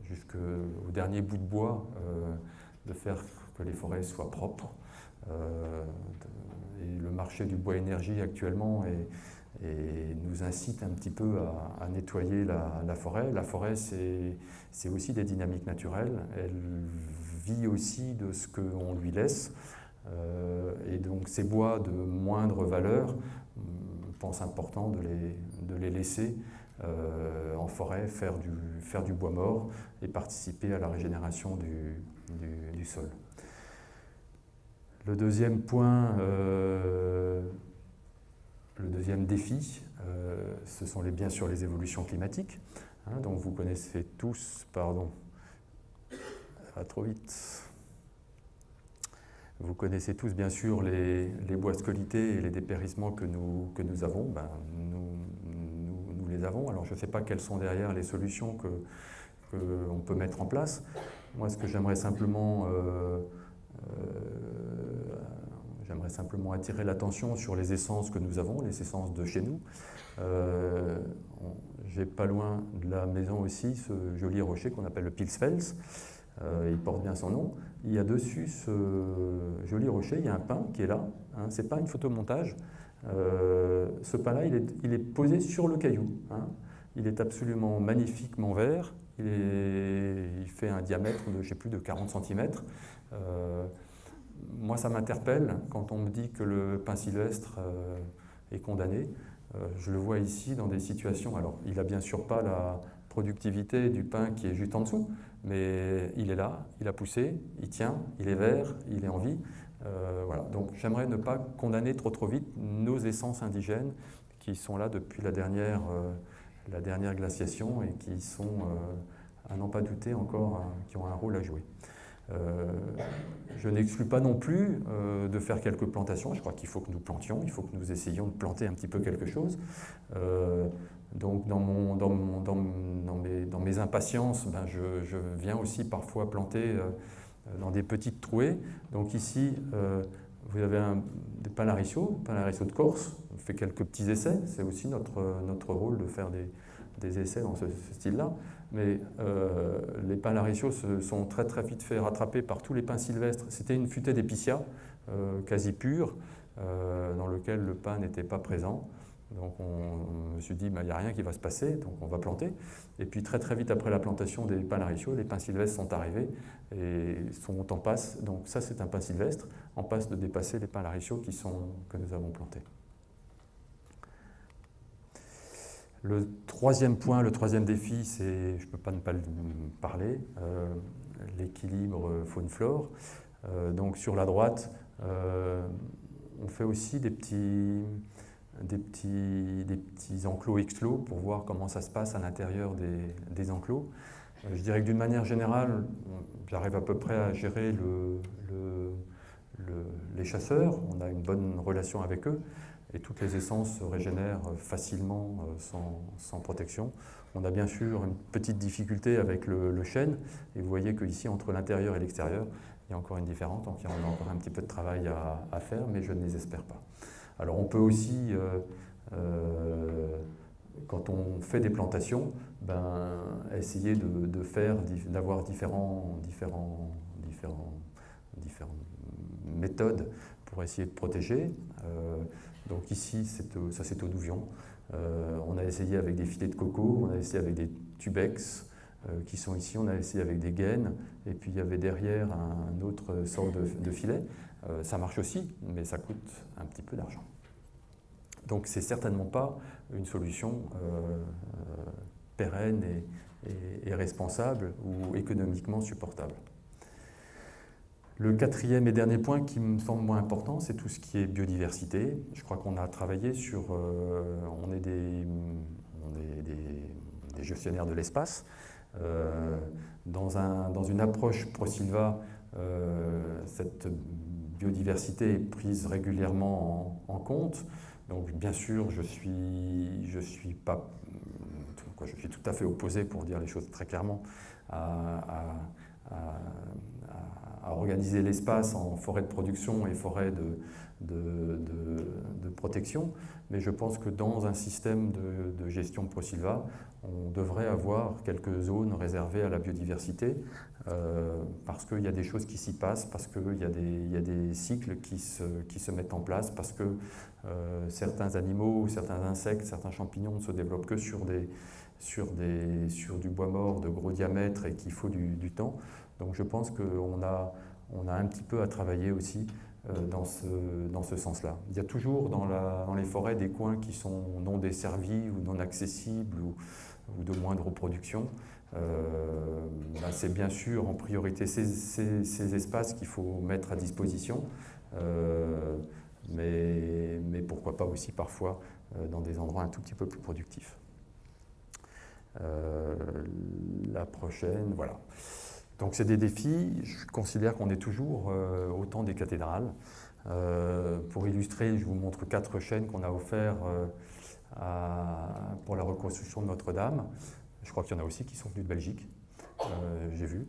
jusqu'au dernier bout de bois, de faire que les forêts soient propres. Et le marché du bois énergie actuellement nous incite un petit peu à nettoyer la forêt. La forêt, c'est aussi des dynamiques naturelles. Elle vit aussi de ce qu'on lui laisse. Et donc ces bois de moindre valeur, je pense important de les laisser en forêt faire du bois mort et participer à la régénération du sol. Le deuxième point, le deuxième défi, ce sont bien sûr les évolutions climatiques. Hein, donc vous connaissez tous, pardon, ça va trop vite. Vous connaissez tous bien sûr les bois scolités et les dépérissements que nous avons. Nous les avons. Alors je ne sais pas quelles sont derrière les solutions qu'on peut mettre en place. Moi, ce que j'aimerais simplement attirer l'attention sur les essences que nous avons, les essences de chez nous. J'ai pas loin de la maison aussi ce joli rocher qu'on appelle le Pilsfels. Il porte bien son nom. Il y a dessus ce joli rocher, il y a un pin qui est là. Hein, c'est pas une photomontage. Ce pin-là, il est posé sur le caillou. Hein. Il est absolument magnifiquement vert. Il fait un diamètre de, je sais plus, de 40 cm. Moi, ça m'interpelle quand on me dit que le pin sylvestre est condamné. Je le vois ici dans des situations. Alors, il n'a bien sûr pas la productivité du pin qui est juste en dessous, mais il est là, il a poussé, il tient, il est vert, il est en vie. Voilà. Donc j'aimerais ne pas condamner trop vite nos essences indigènes qui sont là depuis la dernière glaciation et qui sont, à n'en pas douter encore, qui ont un rôle à jouer. Je n'exclus pas non plus de faire quelques plantations. Je crois qu'il faut que nous plantions, il faut que nous essayions de planter un petit peu quelque chose. Donc dans mes impatiences, je viens aussi parfois planter dans des petites trouées. Donc ici, vous avez des pins lariceaux de Corse. On fait quelques petits essais. C'est aussi notre rôle de faire des essais dans ce style-là. Mais les pins lariceaux se sont très vite fait rattraper par tous les pins sylvestres. C'était une futaie d'épicéa quasi pure, dans lequel le pin n'était pas présent. Donc on me suis dit, il n'y a rien qui va se passer, donc on va planter. Et puis très vite après la plantation des pins lariceaux, les pins sylvestres sont arrivés et sont en passe. Donc ça, c'est un pin sylvestre, en passe de dépasser les pins lariceaux que nous avons plantés. Le troisième point, le troisième défi, c'est, je ne peux pas ne pas le parler, l'équilibre faune-flore. Donc sur la droite, on fait aussi des petits enclos exclos pour voir comment ça se passe à l'intérieur des enclos. Je dirais que d'une manière générale, j'arrive à peu près à gérer les chasseurs. On a une bonne relation avec eux et toutes les essences se régénèrent facilement sans protection. On a bien sûr une petite difficulté avec le chêne et vous voyez qu'ici, entre l'intérieur et l'extérieur, il y a encore une différence, donc il y a encore un petit peu de travail à faire, mais je ne les espère pas. Alors on peut aussi, quand on fait des plantations, essayer d'avoir différentes méthodes pour essayer de protéger. Donc ici, ça c'est au Douvion. On a essayé avec des filets de coco, on a essayé avec des tubex qui sont ici, on a essayé avec des gaines, et puis il y avait derrière un autre sort de filet. Ça marche aussi, mais ça coûte un petit peu d'argent. Donc c'est certainement pas une solution pérenne et responsable ou économiquement supportable. Le quatrième et dernier point qui me semble moins important, c'est tout ce qui est biodiversité. Je crois qu'on a travaillé sur... on est des gestionnaires de l'espace. Dans une approche ProSylva, cette biodiversité est prise régulièrement en compte. Donc bien sûr, je suis tout à fait opposé, pour dire les choses très clairement, à organiser l'espace en forêt de production et forêt de protection. Mais je pense que dans un système de gestion ProSylva, on devrait avoir quelques zones réservées à la biodiversité parce qu'il y a des choses qui s'y passent, parce qu'il y a des cycles qui se mettent en place, parce que certains animaux, certains insectes, certains champignons ne se développent que sur du bois mort de gros diamètre et qu'il faut du temps. Donc je pense qu'on a un petit peu à travailler aussi dans ce sens-là. Il y a toujours dans les forêts des coins qui sont non desservis ou non accessibles ou de moindre production. C'est bien sûr en priorité ces espaces qu'il faut mettre à disposition, mais pourquoi pas aussi parfois dans des endroits un tout petit peu plus productifs. La prochaine, voilà. Donc c'est des défis, je considère qu'on est toujours au temps des cathédrales. Pour illustrer, je vous montre 4 chênes qu'on a offerts pour la reconstruction de Notre-Dame. Je crois qu'il y en a aussi qui sont venus de Belgique, j'ai vu.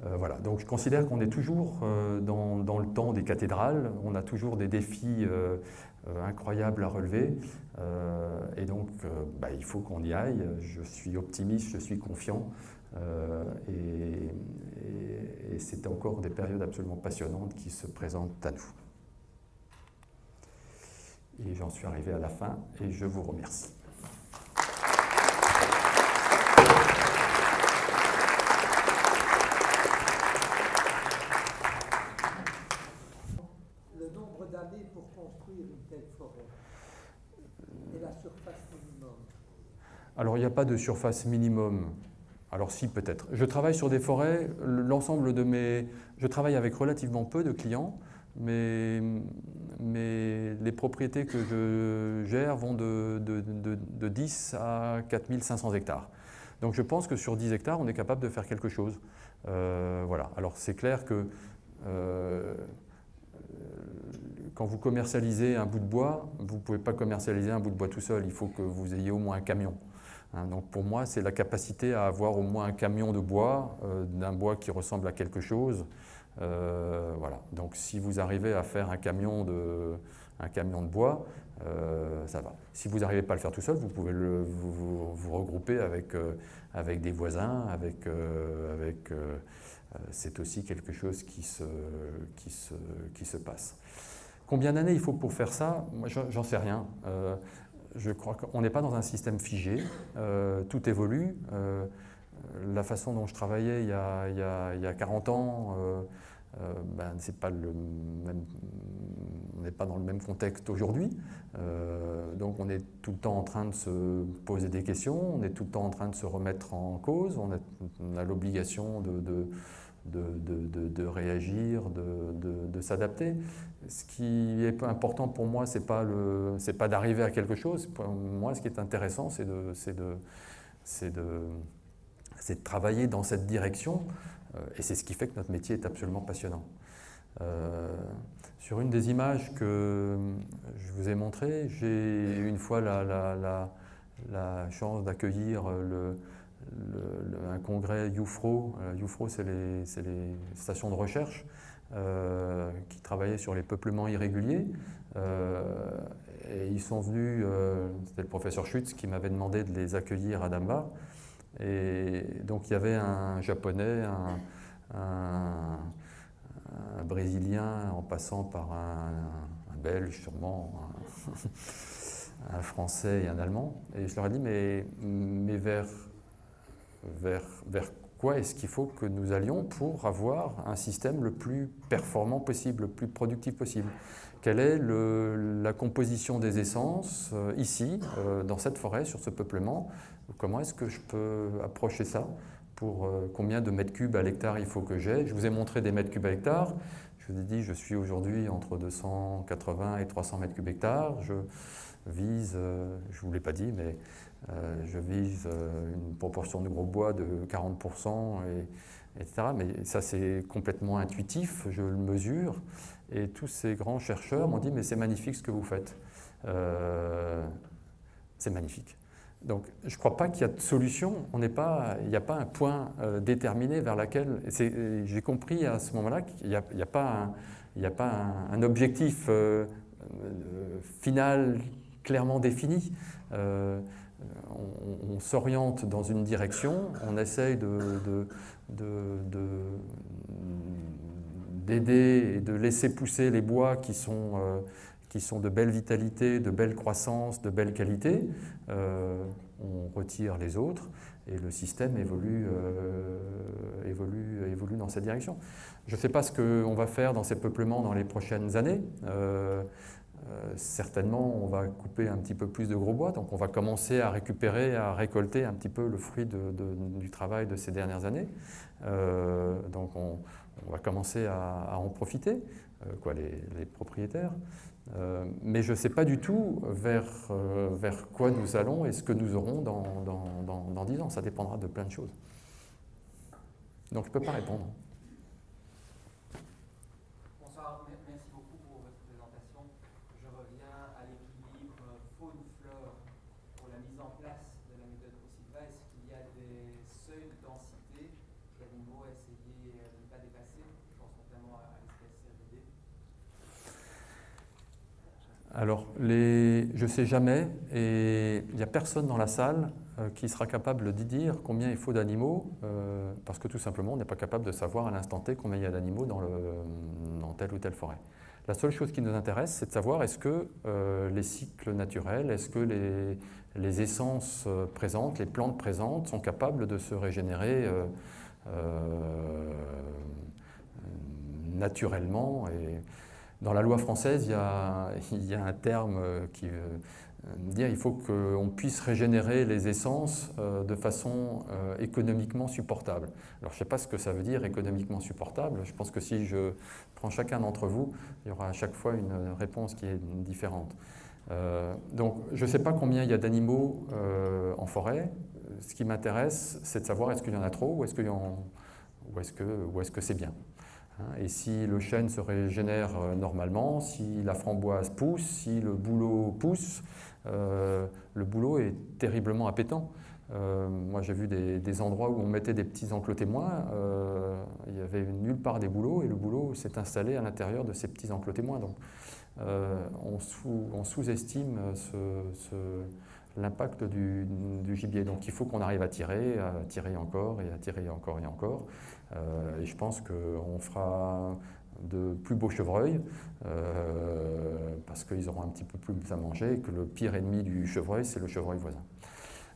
Voilà. Donc je considère qu'on est toujours dans le temps des cathédrales, on a toujours des défis incroyables à relever, et donc il faut qu'on y aille. Je suis optimiste, je suis confiant. Et c'est encore des périodes absolument passionnantes qui se présentent à nous. Et j'en suis arrivé à la fin et je vous remercie. Le nombre d'années pour construire une telle forêt et la surface minimum? Alors il n'y a pas de surface minimum. Alors si, peut-être. Je travaille sur des forêts, je travaille avec relativement peu de clients, mais les propriétés que je gère vont de 10 à 4500 hectares. Donc je pense que sur 10 hectares, on est capable de faire quelque chose. Voilà. Alors c'est clair que quand vous commercialisez un bout de bois, vous ne pouvez pas commercialiser un bout de bois tout seul, il faut que vous ayez au moins un camion. Donc pour moi, c'est la capacité à avoir au moins un camion de bois, d'un bois qui ressemble à quelque chose, Voilà. Donc si vous arrivez à faire un camion de bois, ça va. Si vous n'arrivez pas à le faire tout seul, vous pouvez vous regrouper avec des voisins, c'est aussi quelque chose qui se passe. Combien d'années il faut pour faire ça? Moi, j'en sais rien. Je crois qu'on n'est pas dans un système figé. Tout évolue. La façon dont je travaillais il y a 40 ans, c'est pas le même, on n'est pas dans le même contexte aujourd'hui. Donc on est tout le temps en train de se poser des questions, on est tout le temps en train de se remettre en cause, on a l'obligation de réagir, de s'adapter. Ce qui est important pour moi, c'est pas d'arriver à quelque chose. Pour moi, ce qui est intéressant, c'est de travailler dans cette direction, et c'est ce qui fait que notre métier est absolument passionnant. Sur une des images que je vous ai montrées, j'ai eu une fois la chance d'accueillir un congrès UFRO. UFRO, c'est les stations de recherche qui travaillaient sur les peuplements irréguliers. Et ils sont venus, c'était le professeur Schütz qui m'avait demandé de les accueillir à Damba. Et donc il y avait un Japonais, un Brésilien, en passant par un Belge sûrement, un Français et un Allemand. Et je leur ai dit, mais vers quoi est-ce qu'il faut que nous allions pour avoir un système le plus performant possible, le plus productif possible? Quelle est la composition des essences ici, dans cette forêt, sur ce peuplement? Comment est-ce que je peux approcher ça? Pour combien de mètres cubes à l'hectare il faut que j'ai? Je vous ai montré des mètres cubes à l'hectare. Je vous ai dit, je suis aujourd'hui entre 280 et 300 mètres cubes hectare. Je vise, je ne vous l'ai pas dit, mais je vise une proportion de gros bois de 40%, etc. Mais ça, c'est complètement intuitif, je le mesure. Et tous ces grands chercheurs m'ont dit, mais c'est magnifique ce que vous faites. C'est magnifique. Donc, je ne crois pas qu'il y a de solution. Il n'y a pas un point déterminé vers laquelle... J'ai compris à ce moment-là qu'il n'y a pas un objectif final clairement défini. On s'oriente dans une direction, on essaye d'aider et de laisser pousser les bois qui sont de belle vitalité, de belle croissance, de belle qualité. On retire les autres et le système évolue dans cette direction. Je ne sais pas ce qu'on va faire dans ces peuplements dans les prochaines années. Certainement, on va couper un petit peu plus de gros bois, donc on va commencer à récupérer, à récolter un petit peu le fruit du travail de ces dernières années. Donc on va commencer à en profiter, les propriétaires. Mais je ne sais pas du tout vers quoi nous allons et ce que nous aurons dans 10 ans. Ça dépendra de plein de choses. Donc je ne peux pas répondre. Bonsoir, merci beaucoup pour votre présentation. Je reviens à l'équilibre faune-flore pour la mise en place de la méthode ProSilva. Est-ce qu'il y a des seuils de densité d'animaux à essayer de ne pas dépasser? Je pense notamment à l'espèce cervidée. Alors, je ne sais jamais, et il n'y a personne dans la salle qui sera capable de dire combien il faut d'animaux, parce que tout simplement, on n'est pas capable de savoir à l'instant T combien il y a d'animaux dans telle ou telle forêt. La seule chose qui nous intéresse, c'est de savoir est-ce que les cycles naturels, est-ce que les essences présentes, les plantes présentes sont capables de se régénérer naturellement. Et dans la loi française, il y a un terme qui veut dire qu'il faut qu'on puisse régénérer les essences de façon économiquement supportable. Alors je ne sais pas ce que ça veut dire économiquement supportable. Je pense que si je prends chacun d'entre vous, il y aura à chaque fois une réponse qui est différente. Donc je ne sais pas combien il y a d'animaux en forêt. Ce qui m'intéresse, c'est de savoir est-ce qu'il y en a trop ou est-ce que c'est bien. Et si le chêne se régénère normalement, si la framboise pousse, si le bouleau pousse, le bouleau est terriblement appétant. Moi, j'ai vu des endroits où on mettait des petits enclos témoins. Il n'y avait nulle part des bouleaux et le boulot s'est installé à l'intérieur de ces petits enclos témoins. Donc, on sous-estime l'impact du gibier. Donc, il faut qu'on arrive à tirer encore et à tirer encore et encore. Et je pense qu'on fera de plus beaux chevreuils parce qu'ils auront un petit peu plus à manger et que le pire ennemi du chevreuil, c'est le chevreuil voisin.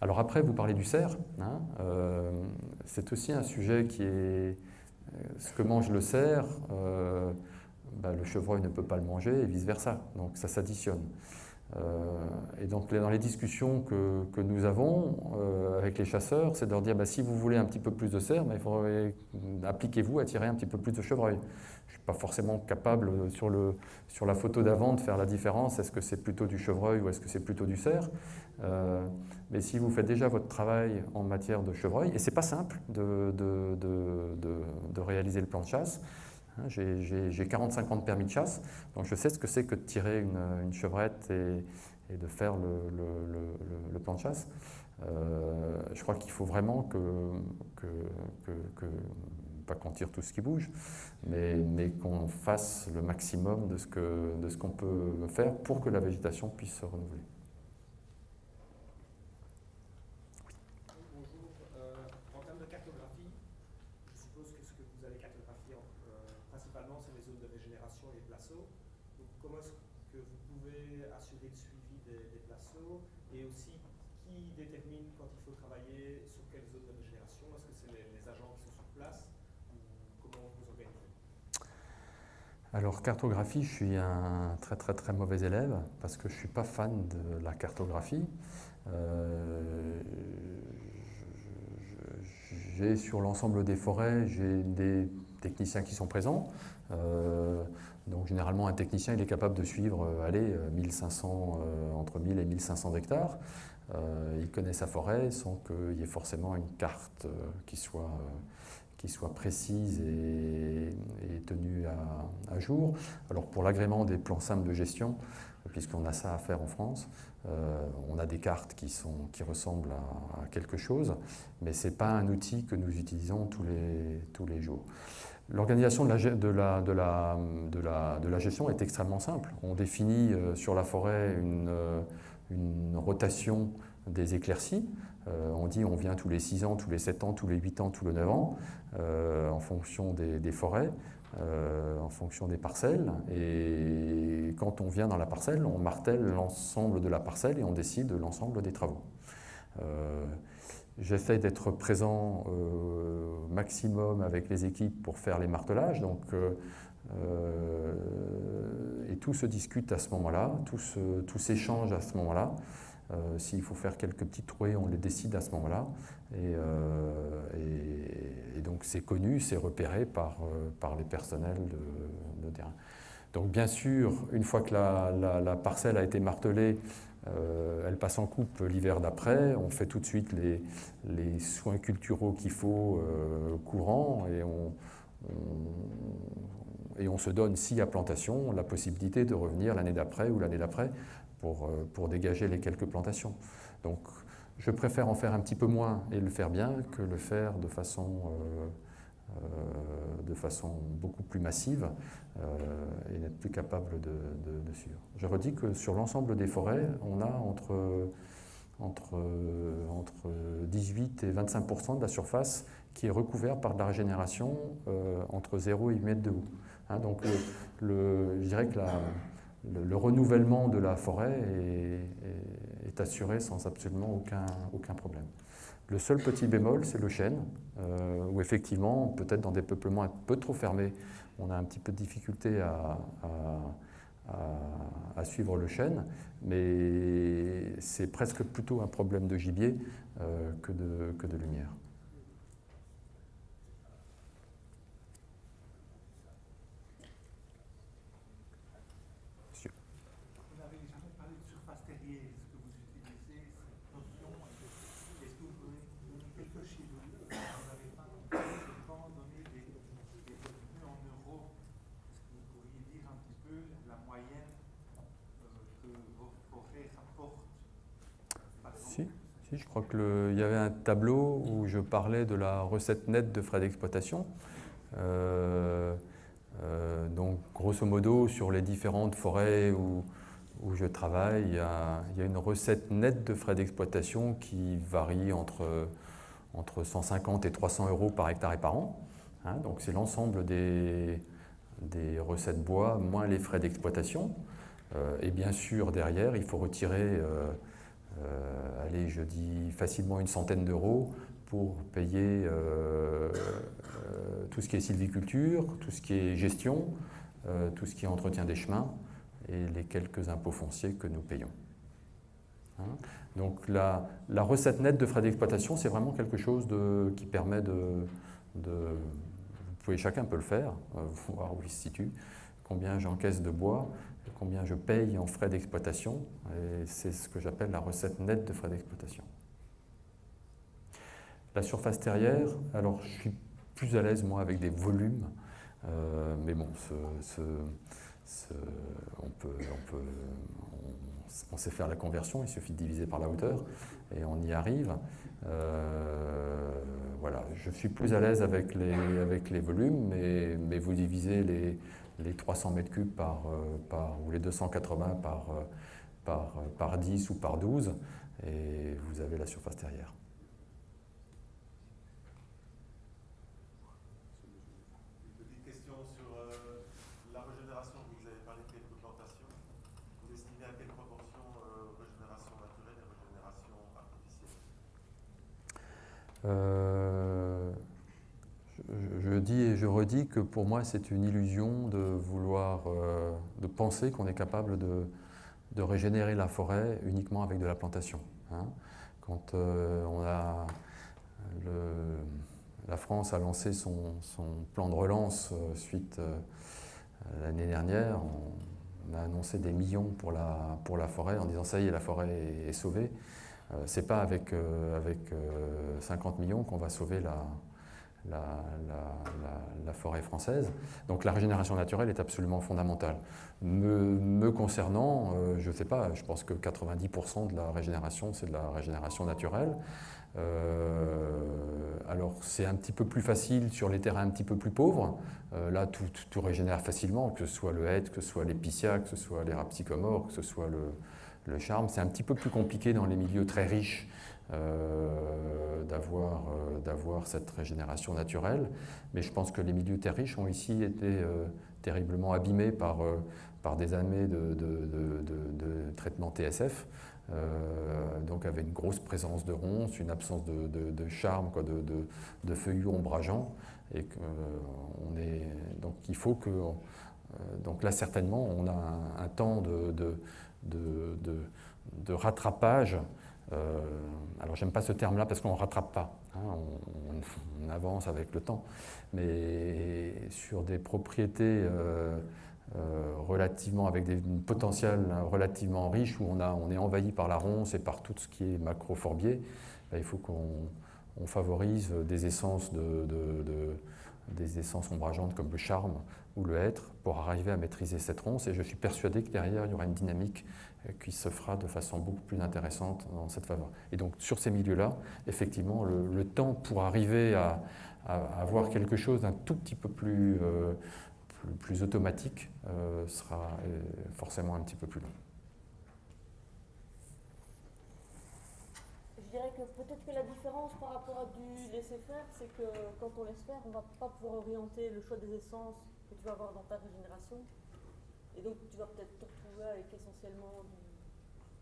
Alors après, vous parlez du cerf. Hein, c'est aussi un sujet qui est... ce que mange le cerf, le chevreuil ne peut pas le manger et vice-versa. Donc ça s'additionne. Et donc dans les discussions que nous avons avec les chasseurs, c'est de leur dire si vous voulez un petit peu plus de cerf, il faudrait appliquez-vous à tirer un petit peu plus de chevreuil. Je ne suis pas forcément capable sur la photo d'avant de faire la différence, est-ce que c'est plutôt du chevreuil ou est-ce que c'est plutôt du cerf, mais si vous faites déjà votre travail en matière de chevreuil, et c'est pas simple de réaliser le plan de chasse. J'ai 45 ans de permis de chasse, donc je sais ce que c'est que de tirer une chevrette et de faire le plan de chasse. Je crois qu'il faut vraiment pas qu'on tire tout ce qui bouge, mais qu'on fasse le maximum de ce qu'on peut faire pour que la végétation puisse se renouveler. Et aussi, qui détermine quand il faut travailler sur quelle zone de régénération? Est-ce que c'est les agents qui sont sur place ou comment vous organisez? Alors, cartographie, je suis un très très très mauvais élève parce que je ne suis pas fan de la cartographie. J'ai sur l'ensemble des forêts, j'ai des techniciens qui sont présents. Donc généralement, un technicien il est capable de suivre 1500, entre 1000 et 1500 hectares. Il connaît sa forêt sans qu'il y ait forcément une carte qui soit précise et tenue à jour. Alors pour l'agrément des plans simples de gestion, puisqu'on a ça à faire en France, on a des cartes qui ressemblent à quelque chose, mais ce n'est pas un outil que nous utilisons tous les jours. L'organisation de la gestion est extrêmement simple. On définit sur la forêt une rotation des éclaircies. On dit on vient tous les 6 ans, tous les 7 ans, tous les 8 ans, tous les 9 ans, en fonction des forêts, en fonction des parcelles. Et quand on vient dans la parcelle, on martèle l'ensemble de la parcelle et on décide de l'ensemble des travaux. J'essaie d'être présent maximum avec les équipes pour faire les martelages, et tout se discute à ce moment-là, tout s'échange à ce moment-là. S'il faut faire quelques petites trouées, on les décide à ce moment-là. Et donc c'est connu, c'est repéré par les personnels de terrain. Donc bien sûr, une fois que la parcelle a été martelée, elle passe en coupe l'hiver d'après, on fait tout de suite les soins culturaux qu'il faut courants et on se donne, s'il y a plantation, la possibilité de revenir l'année d'après ou l'année d'après pour dégager les quelques plantations. Donc je préfère en faire un petit peu moins et le faire bien que le faire de façon beaucoup plus massive et n'être plus capable de suivre. Je redis que sur l'ensemble des forêts, on a entre 18 et 25% de la surface qui est recouverte par de la régénération entre 0 et 8 mètres de haut. Hein, donc je dirais que le renouvellement de la forêt est assuré sans absolument aucun problème. Le seul petit bémol, c'est le chêne, où effectivement, peut-être dans des peuplements un peu trop fermés, on a un petit peu de difficulté à suivre le chêne, mais c'est presque plutôt un problème de gibier que de lumière. Si, je crois qu'il y avait un tableau où je parlais de la recette nette de frais d'exploitation. Donc, grosso modo, sur les différentes forêts où je travaille, il y a une recette nette de frais d'exploitation qui varie entre 150 et 300 euros par hectare et par an. Hein, donc, c'est l'ensemble des recettes bois moins les frais d'exploitation. Et bien sûr, derrière, il faut retirer, allez, je dis facilement une centaine d'euros pour payer tout ce qui est sylviculture, tout ce qui est gestion, tout ce qui est entretien des chemins et les quelques impôts fonciers que nous payons. Hein? Donc la recette nette de frais d'exploitation, c'est vraiment quelque chose qui permet chacun peut le faire, voir où il se situe, combien j'encaisse de bois, combien je paye en frais d'exploitation, et c'est ce que j'appelle la recette nette de frais d'exploitation. La surface terrière, alors je suis plus à l'aise moi avec des volumes, mais bon, on sait faire la conversion, il suffit de diviser par la hauteur et on y arrive. Voilà, je suis plus à l'aise avec les volumes, mais vous divisez les 300 mètres cubes ou les 280 par 10 ou par 12 et vous avez la surface terrière. Je dis et je redis que pour moi c'est une illusion de de penser qu'on est capable de régénérer la forêt uniquement avec de la plantation. Hein. Quand la France a lancé son plan de relance suite l'année dernière, on a annoncé des millions pour la forêt en disant ça y est, la forêt est sauvée. C'est pas avec 50 millions qu'on va sauver la forêt française. Donc la régénération naturelle est absolument fondamentale. Me concernant, je ne sais pas, je pense que 90% de la régénération, c'est de la régénération naturelle. Alors c'est un petit peu plus facile sur les terrains un petit peu plus pauvres. Là, tout régénère facilement, que ce soit le hêtre, que ce soit l'épicéa, que ce soit l'érable sycomore, que ce soit le charme. C'est un petit peu plus compliqué dans les milieux très riches d'avoir cette régénération naturelle. Mais je pense que les milieux très riches ont ici été terriblement abîmés par des années de traitement TSF. Donc avec une grosse présence de ronces, une absence de charme, de feuillus ombrageants. Et donc il faut que... donc là certainement on a un temps de rattrapage. Alors j'aime pas ce terme-là parce qu'on ne rattrape pas, hein, on avance avec le temps, mais sur des propriétés relativement avec des potentiels relativement riches où on est envahi par la ronce et par tout ce qui est macroforbier, il faut qu'on favorise des essences des essences ombrageantes comme le charme ou le hêtre pour arriver à maîtriser cette ronce, et je suis persuadé que derrière il y aura une dynamique qui se fera de façon beaucoup plus intéressante dans cette faveur. Et donc sur ces milieux-là, effectivement, le temps pour arriver à avoir quelque chose d'un tout petit peu plus automatique sera forcément un petit peu plus long. Je dirais que peut-être que la différence par rapport à du laisser-faire, c'est que quand on laisse faire, on ne va pas pouvoir orienter le choix des essences que tu vas avoir dans ta régénération. Et donc tu vas peut-être te retrouver avec essentiellement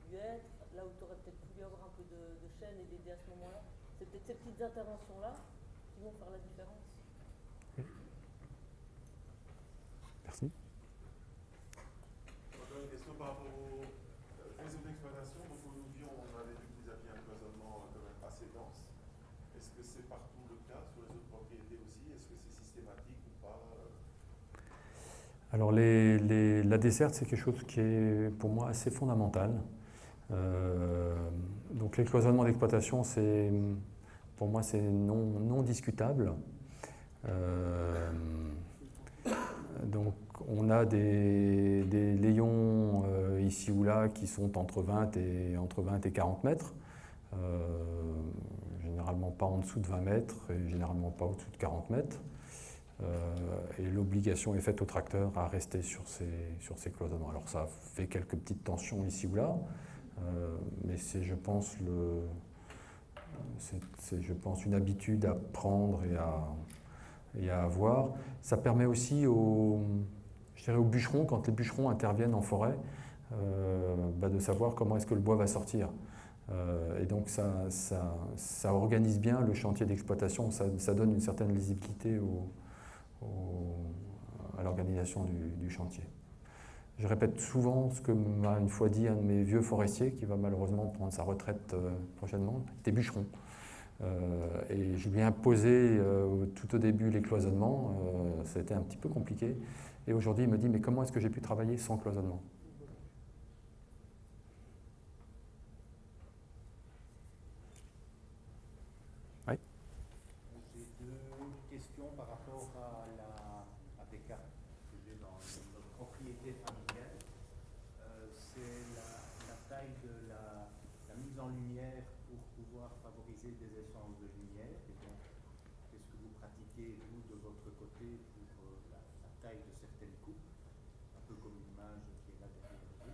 du hêtre, là où tu aurais peut-être voulu avoir un peu de chêne et d'aider à ce moment-là. C'est peut-être ces petites interventions-là qui vont faire la différence. Merci. Encore une question par rapport aux réseaux d'exploitation. Donc aujourd'hui, on avait vu que vous aviez un cloisonnement quand même assez dense. Est-ce que c'est partout le cas, sur les autres propriétés aussi? Est-ce que c'est systématique ou pas? Alors la desserte, c'est quelque chose qui est pour moi assez fondamental. Donc les cloisonnements d'exploitation, pour moi, c'est non discutable. Donc on a des layons ici ou là qui sont entre 20 et 40 mètres. généralement pas en dessous de 20 mètres et généralement pas au-dessous de 40 mètres. Et l'obligation est faite au tracteur à rester sur ces cloisonnements. Alors ça fait quelques petites tensions ici ou là, mais c'est, je pense, une habitude à prendre et à avoir. Ça permet aussi je dirais aux bûcherons, quand les bûcherons interviennent en forêt, de savoir comment est-ce que le bois va sortir. Et donc ça organise bien le chantier d'exploitation, ça donne une certaine lisibilité à l'organisation du chantier. Je répète souvent ce que m'a une fois dit un de mes vieux forestiers qui va malheureusement prendre sa retraite prochainement, des bûcherons. Et je lui ai imposé tout au début les cloisonnements, ça a été un petit peu compliqué. Et aujourd'hui il me dit mais comment est-ce que j'ai pu travailler sans cloisonnement ? Oui. J'ai deux questions par rapport à des cartes que j'ai dans notre propriété familiale. C'est la taille de la mise en lumière pour pouvoir favoriser des essences de lumière. Et donc, qu'est-ce que vous pratiquez, vous, de votre côté, pour la taille de certaines coupes, un peu comme l'image qui est là derrière vous.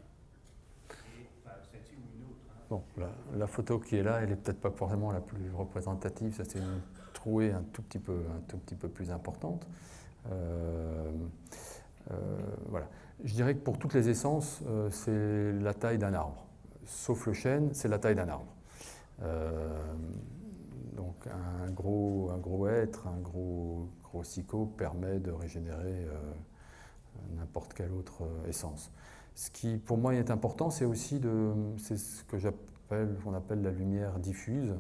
Et, enfin, celle-ci ou une autre. Hein. Bon, la photo qui est là, elle n'est peut-être pas forcément la plus représentative. Ça, c'est une trouée un tout petit peu plus importante. Voilà. Je dirais que pour toutes les essences, c'est la taille d'un arbre. Sauf le chêne, c'est la taille d'un arbre. Donc un gros hêtre, un gros sicot permet de régénérer n'importe quelle autre essence. Ce qui pour moi est important, c'est aussi c'est ce que qu'on appelle la lumière diffuse.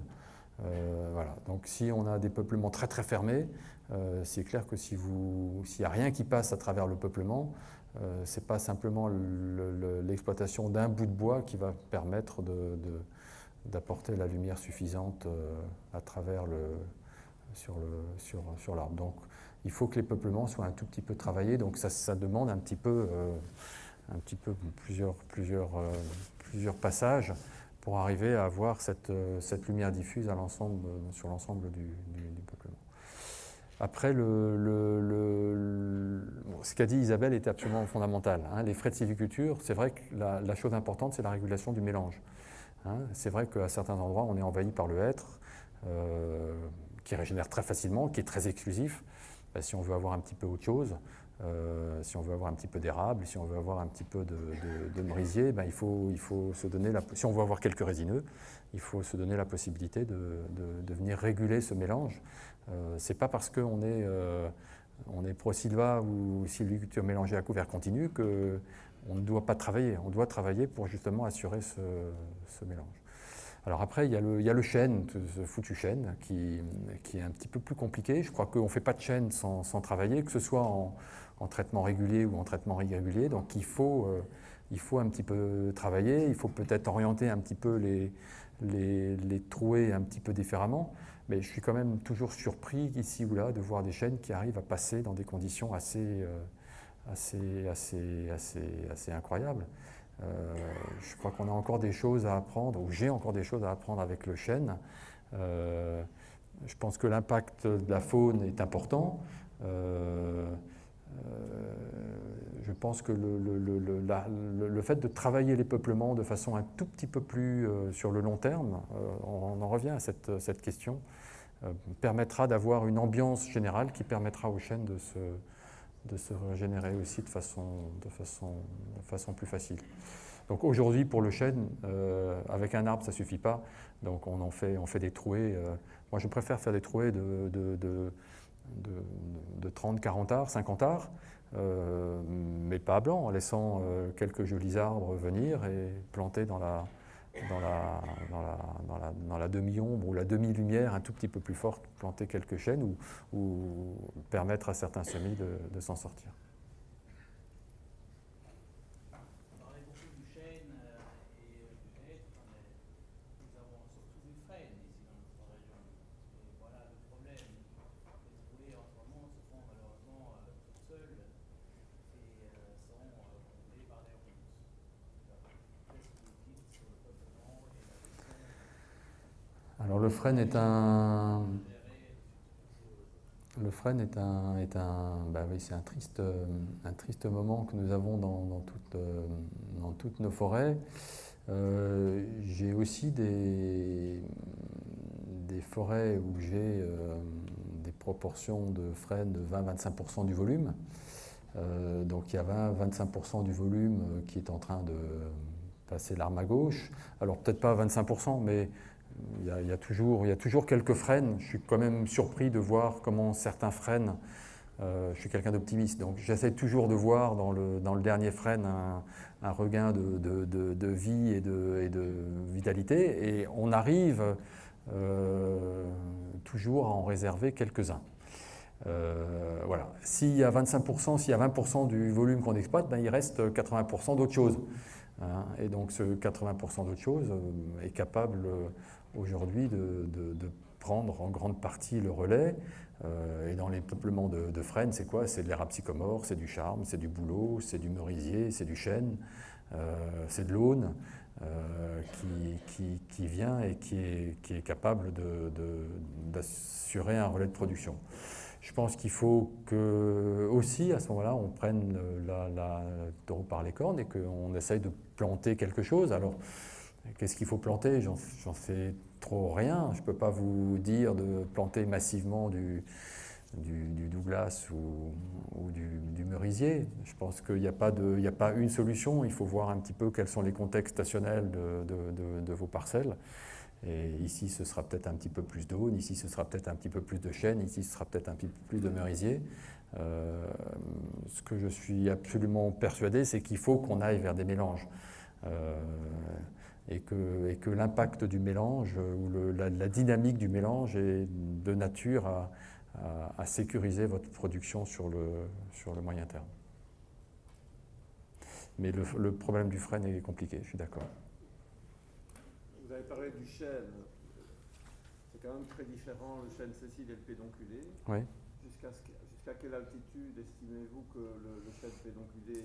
Voilà. Donc si on a des peuplements très très fermés, c'est clair que s'il n'y a rien qui passe à travers le peuplement, ce n'est pas simplement l'exploitation d'un bout de bois qui va permettre d'apporter la lumière suffisante à travers sur l'arbre. Donc il faut que les peuplements soient un tout petit peu travaillés, donc ça demande un petit peu plusieurs passages pour arriver à avoir cette lumière diffuse sur l'ensemble du peuplement. Après, ce qu'a dit Isabelle était absolument fondamental. Hein. Les frais de sylviculture, c'est vrai que la chose importante, c'est la régulation du mélange. Hein. C'est vrai qu'à certains endroits, on est envahi par le hêtre, qui régénère très facilement, qui est très exclusif. Si on veut avoir un petit peu autre chose, si on veut avoir un petit peu d'érable, si on veut avoir un petit peu de merisier, il faut se donner si on veut avoir quelques résineux, il faut se donner la possibilité de venir réguler ce mélange. C'est pas parce qu'on est pro-sylva ou sylviculture mélangée à couvert continu qu'on ne doit pas travailler. On doit travailler pour justement assurer ce mélange. Alors après, il y a le chêne, ce foutu chêne, qui est un petit peu plus compliqué. Je crois qu'on ne fait pas de chêne sans travailler, que ce soit en traitement régulier ou en traitement irrégulier. Donc il faut un petit peu travailler, il faut peut-être orienter un petit peu les trouées un petit peu différemment. Mais je suis quand même toujours surpris ici ou là de voir des chênes qui arrivent à passer dans des conditions assez incroyables. Je crois qu'on a encore des choses à apprendre, ou j'ai encore des choses à apprendre avec le chêne. Je pense que l'impact de la faune est important. Je pense que le fait de travailler les peuplements de façon un tout petit peu plus sur le long terme, on en revient à cette question, permettra d'avoir une ambiance générale qui permettra au chêne de se régénérer aussi de façon plus facile. Donc aujourd'hui, pour le chêne, avec un arbre, ça ne suffit pas. Donc on fait des trouées. Moi, je préfère faire des trouées de 30, 40 arts, 50 arts, mais pas à blanc, en laissant quelques jolis arbres venir et planter dans la demi-ombre ou la demi-lumière un tout petit peu plus forte, planter quelques chênes ou permettre à certains semis de s'en sortir. On parlait beaucoup du chêne et du hêtre, mais nous avons surtout du frêne ici dans notre région. Et voilà le problème. Les trouées en ce moment se font malheureusement toutes seules et sont comblées par des ronces. Qu'est-ce que vous dites sur le peuplement et la gestion frêne est un... Le frêne est bah oui, c'est un triste moment que nous avons dans toutes nos forêts. J'ai aussi des forêts où j'ai des proportions de frêne de 20-25% du volume. Donc il y a 20-25% du volume qui est en train de passer l'arme à gauche. Alors peut-être pas 25%, mais il y a toujours quelques frênes. Je suis quand même surpris de voir comment certains frênes, je suis quelqu'un d'optimiste, donc j'essaie toujours de voir dans le dernier frêne un regain de vie et de vitalité, et on arrive toujours à en réserver quelques-uns. Voilà. S'il y a 25%, s'il y a 20% du volume qu'on exploite, ben, il reste 80% d'autres choses. Hein, et donc ce 80% d'autres choses est capable aujourd'hui de prendre en grande partie le relais. Et dans les peuplements de frênes, c'est quoi? C'est de l'érable sycomore, c'est du charme, c'est du bouleau, c'est du merisier, c'est du chêne, c'est de l'aune qui vient et qui est capable d'assurer un relais de production. Je pense qu'il faut que aussi à ce moment-là on prenne le taureau par les cornes et qu'on essaye de planter quelque chose. Alors qu'est-ce qu'il faut planter? J'en sais trop rien. Je ne peux pas vous dire de planter massivement du Douglas ou du merisier. Je pense qu'il n'y a pas une solution. Il faut voir un petit peu quels sont les contextes stationnels de vos parcelles. Et ici, ce sera peut-être un petit peu plus d'aune, ici, ce sera peut-être un petit peu plus de chêne, ici, ce sera peut-être un petit peu plus de merisier. Ce que je suis absolument persuadé, c'est qu'il faut qu'on aille vers des mélanges. Et que l'impact du mélange, ou la dynamique du mélange est de nature à sécuriser votre production sur le moyen terme. Mais le problème du frêne est compliqué, je suis d'accord. Vous avez parlé du chêne. C'est quand même très différent, le chêne sessile et le pédonculé. Oui. Jusqu'à quelle altitude estimez-vous que le chêne pédonculé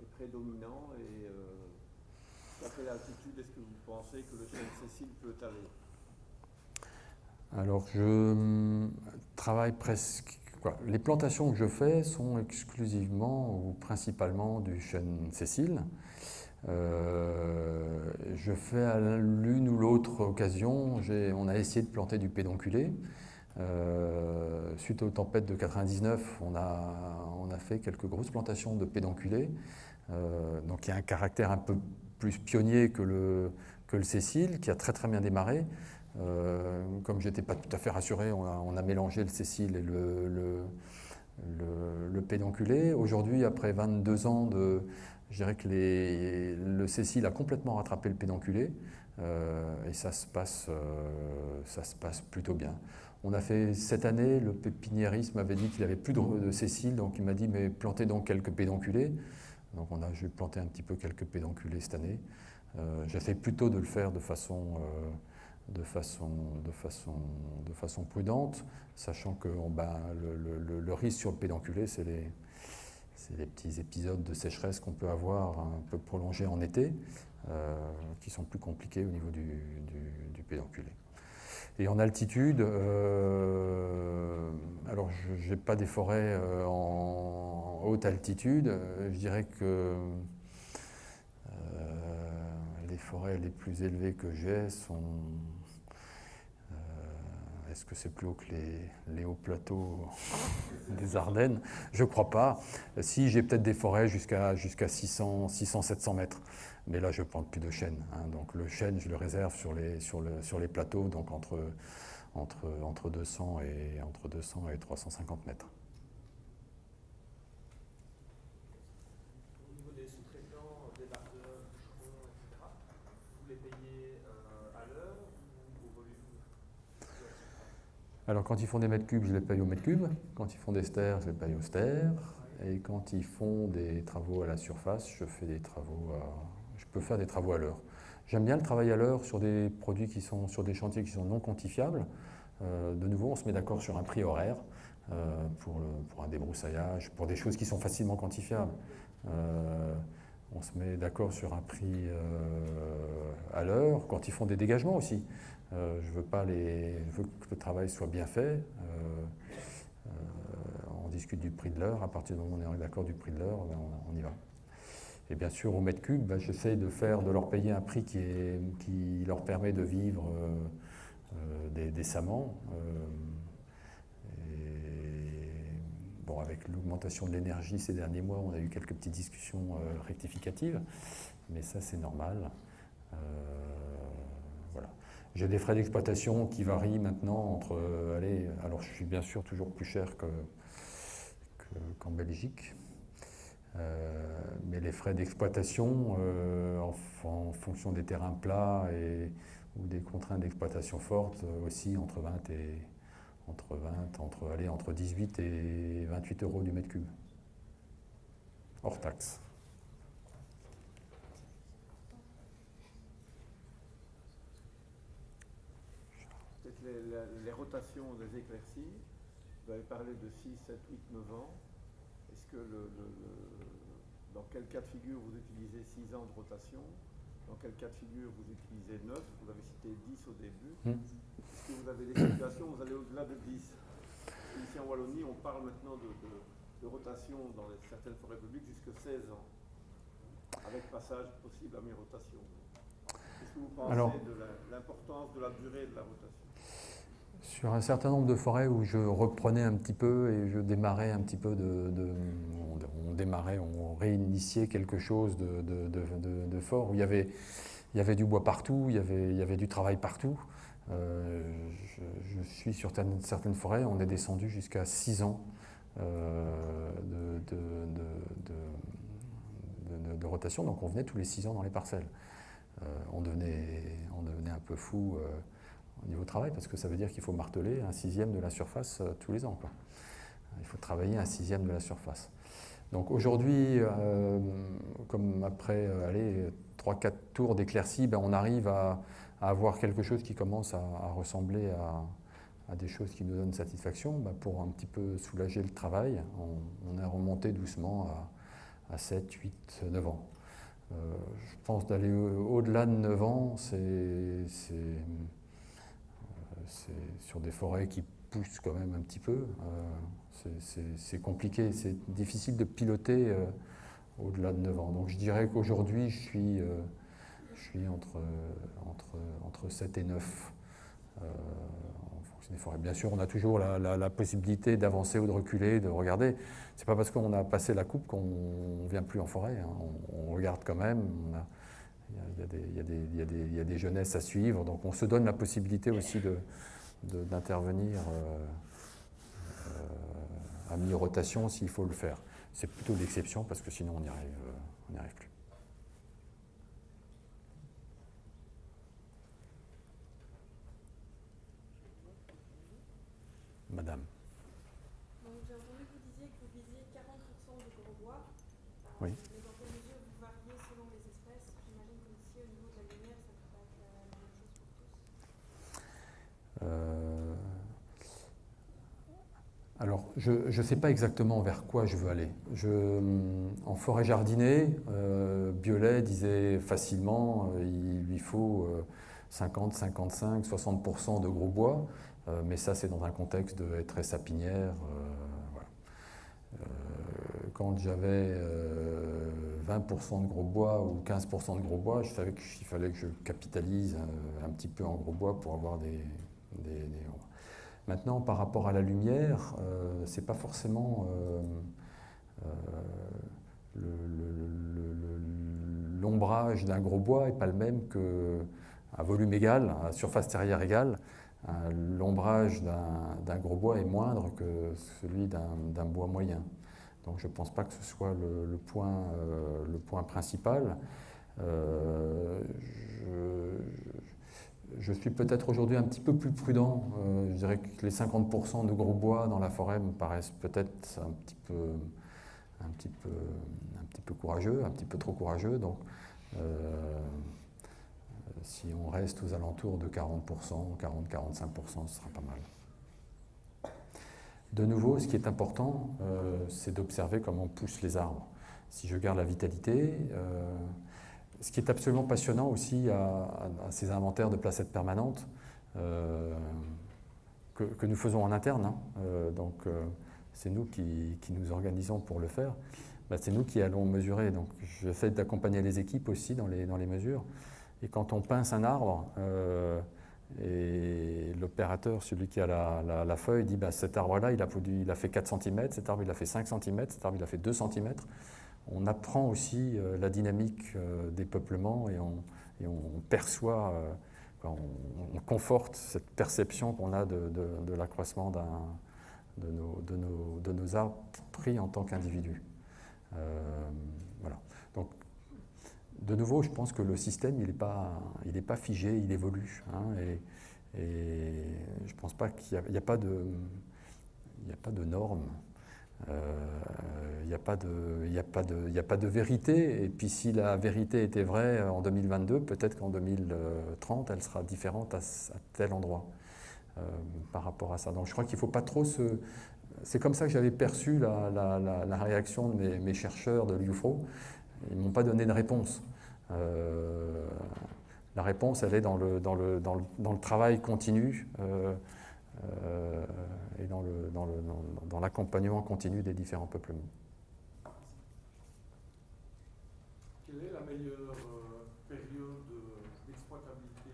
est prédominant, et à quelle altitude est-ce que vous pensez que le chêne sessile peut aller? Alors je travaille presque... Les plantations que je fais sont exclusivement ou principalement du chêne sessile. Je fais à l'une ou l'autre occasion, on a essayé de planter du pédonculé. Suite aux tempêtes de 99, on a fait quelques grosses plantations de pédonculé. Donc il y a un caractère un peu plus pionnier que le sessile, qui a très très bien démarré. Comme je n'étais pas tout à fait rassuré, on a mélangé le sessile et le pédonculé. Aujourd'hui, après 22 ans je dirais que le sessile a complètement rattrapé le pédonculé, et ça se passe plutôt bien. On a fait cette année, le pépiniériste m'avait dit qu'il n'avait plus de sessile, donc il m'a dit mais plantez donc quelques pédonculés. Donc j'ai planté un petit peu quelques pédonculés cette année. J'essaie plutôt de le faire de façon prudente, sachant que le risque sur le pédonculé, c'est les petits épisodes de sécheresse qu'on peut avoir un peu prolongés en été, qui sont plus compliqués au niveau du pédonculé. Et en altitude, alors je n'ai pas des forêts en haute altitude, je dirais que les forêts les plus élevées que j'ai sont... Est-ce que c'est plus haut que les hauts plateaux des Ardennes? Je ne crois pas. Si, j'ai peut-être des forêts jusqu'à 600-700 mètres. Mais là, je ne plante plus de chêne. Hein. Donc le chêne, je le réserve sur les plateaux, donc entre 200 et 350 mètres. Au niveau des sous-traitants, débardeurs, bûcherons, etc., vous les payez à l'heure ou au volume? Alors quand ils font des mètres cubes, je les paye au mètre cube. Quand ils font des stères, je les paye au stère. Et quand ils font des travaux à la surface, je peux faire des travaux à l'heure. J'aime bien le travail à l'heure sur des produits qui sont sur des chantiers qui sont non quantifiables. De nouveau, on se met d'accord sur un prix horaire pour un débroussaillage, pour des choses qui sont facilement quantifiables. On se met d'accord sur un prix à l'heure. Quand ils font des dégagements aussi, Je veux que le travail soit bien fait. On discute du prix de l'heure. À partir du moment où on est d'accord du prix de l'heure, ben, on y va. Et bien sûr, au mètre cube, ben, j'essaye de leur payer un prix qui leur permet de vivre décemment. Bon, avec l'augmentation de l'énergie ces derniers mois, on a eu quelques petites discussions rectificatives, mais ça c'est normal. Voilà. J'ai des frais d'exploitation qui varient maintenant entre... alors je suis bien sûr toujours plus cher qu'en Belgique, mais les frais d'exploitation en fonction des terrains plats ou des contraintes d'exploitation fortes aussi entre 18 et 28 euros du mètre cube, hors taxe. Peut-être les rotations des éclaircies, vous avez parlé de 6, 7, 8, 9 ans. Est-ce que dans quel cas de figure vous utilisez 6 ans de rotation? Dans quel cas de figure vous utilisez 9? Vous avez cité 10 au début. Est-ce que vous avez des situations où vous allez au-delà de 10? Ici en Wallonie, on parle maintenant de rotation dans certaines forêts publiques jusqu'à 16 ans, avec passage possible à mi-rotation. Qu'est-ce que vous pensez de l'importance de la durée de la rotation? Sur un certain nombre de forêts où je reprenais un petit peu et je démarrais un petit peu on réinitiait quelque chose de fort, où il y avait du bois partout, il y avait du travail partout. Je suis sur certaines forêts, on est descendu jusqu'à 6 ans de rotation, donc on venait tous les 6 ans dans les parcelles. On devenait un peu fou au niveau travail, parce que ça veut dire qu'il faut marteler 1/6 de la surface tous les ans, quoi. Il faut travailler 1/6 de la surface. Donc aujourd'hui, comme après 3-4 tours d'éclaircie, ben on arrive à avoir quelque chose qui commence à ressembler à des choses qui nous donnent satisfaction. Ben pour un petit peu soulager le travail, on est remonté doucement à 7, 8, 9 ans. Je pense d'aller au-delà de 9 ans, c'est sur des forêts qui poussent quand même un petit peu. C'est compliqué, c'est difficile de piloter au-delà de 9 ans. Donc je dirais qu'aujourd'hui, je suis entre 7 et 9 en fonction des forêts. Bien sûr, on a toujours la possibilité d'avancer ou de reculer, de regarder. C'est pas parce qu'on a passé la coupe qu'on ne vient plus en forêt, hein. On regarde quand même. Il y a des jeunesses à suivre, donc on se donne la possibilité aussi d'intervenir à mi-rotation s'il faut le faire. C'est plutôt l'exception parce que sinon on n'y arrive plus. Madame. Donc j'ai entendu que vous disiez que vous visiez 40% de gros bois. Oui. Mais dans quelle mesure vous variez selon les espèces? J'imagine qu'ici au niveau de la lumière, ça ne peut pas être la même chose pour tous. Alors, je ne sais pas exactement vers quoi je veux aller. En forêt jardinée, Biolay disait facilement il lui faut 50, 55, 60% de gros bois, mais ça c'est dans un contexte de hêtraie sapinière. Voilà. Quand j'avais 20% de gros bois ou 15% de gros bois, je savais qu'il fallait que je capitalise un petit peu en gros bois pour avoir des. Maintenant, par rapport à la lumière, c'est pas forcément l'ombrage d'un gros bois n'est pas le même qu'à volume égal, à surface terrière égale. L'ombrage d'un gros bois est moindre que celui d'un bois moyen. Donc je ne pense pas que ce soit le point principal. Je suis peut-être aujourd'hui un petit peu plus prudent. Je dirais que les 50% de gros bois dans la forêt me paraissent peut-être un petit peu courageux, un petit peu trop courageux. Donc, si on reste aux alentours de 40%, 40-45%, ce sera pas mal. De nouveau, ce qui est important, c'est d'observer comment poussent les arbres. Si je garde la vitalité, ce qui est absolument passionnant aussi à ces inventaires de placettes permanentes, que nous faisons en interne, hein. Donc c'est nous qui nous organisons pour le faire. Bah, c'est nous qui allons mesurer. Donc j'essaie d'accompagner les équipes aussi dans les mesures. Et quand on pince un arbre, et l'opérateur, celui qui a la feuille, dit bah, cet arbre-là, il a fait 4 cm, cet arbre il a fait 5 cm, cet arbre il a fait 2 cm. On apprend aussi la dynamique des peuplements et on perçoit, on conforte cette perception qu'on a de l'accroissement de nos arbres pris en tant qu'individus. Voilà. Donc, de nouveau, je pense que le système, il n'est pas figé, il évolue. Hein, et je ne pense pas qu'il n'y a pas de normes. Il n'y a pas de vérité. Et puis si la vérité était vraie en 2022, peut-être qu'en 2030, elle sera différente à tel endroit par rapport à ça. Donc je crois qu'il ne faut pas trop se... C'est comme ça que j'avais perçu la réaction de mes chercheurs de l'UFRO. Ils ne m'ont pas donné de réponse. La réponse, elle est dans le travail continu et dans l'accompagnement continu des différents peuplements. Quelle est la meilleure période d'exploitabilité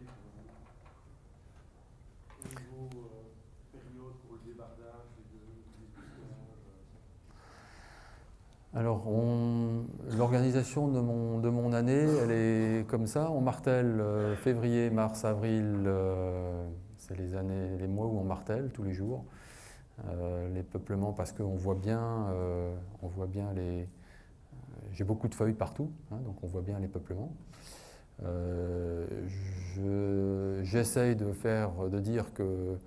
au niveau période pour le débardage et de Alors, l'organisation de mon année, elle est comme ça. On martèle février, mars, avril, c'est les mois où on martèle tous les jours. Les peuplements, parce qu'on voit bien, j'ai beaucoup de feuilles partout, hein, donc on voit bien les peuplements. J'essaye de dire que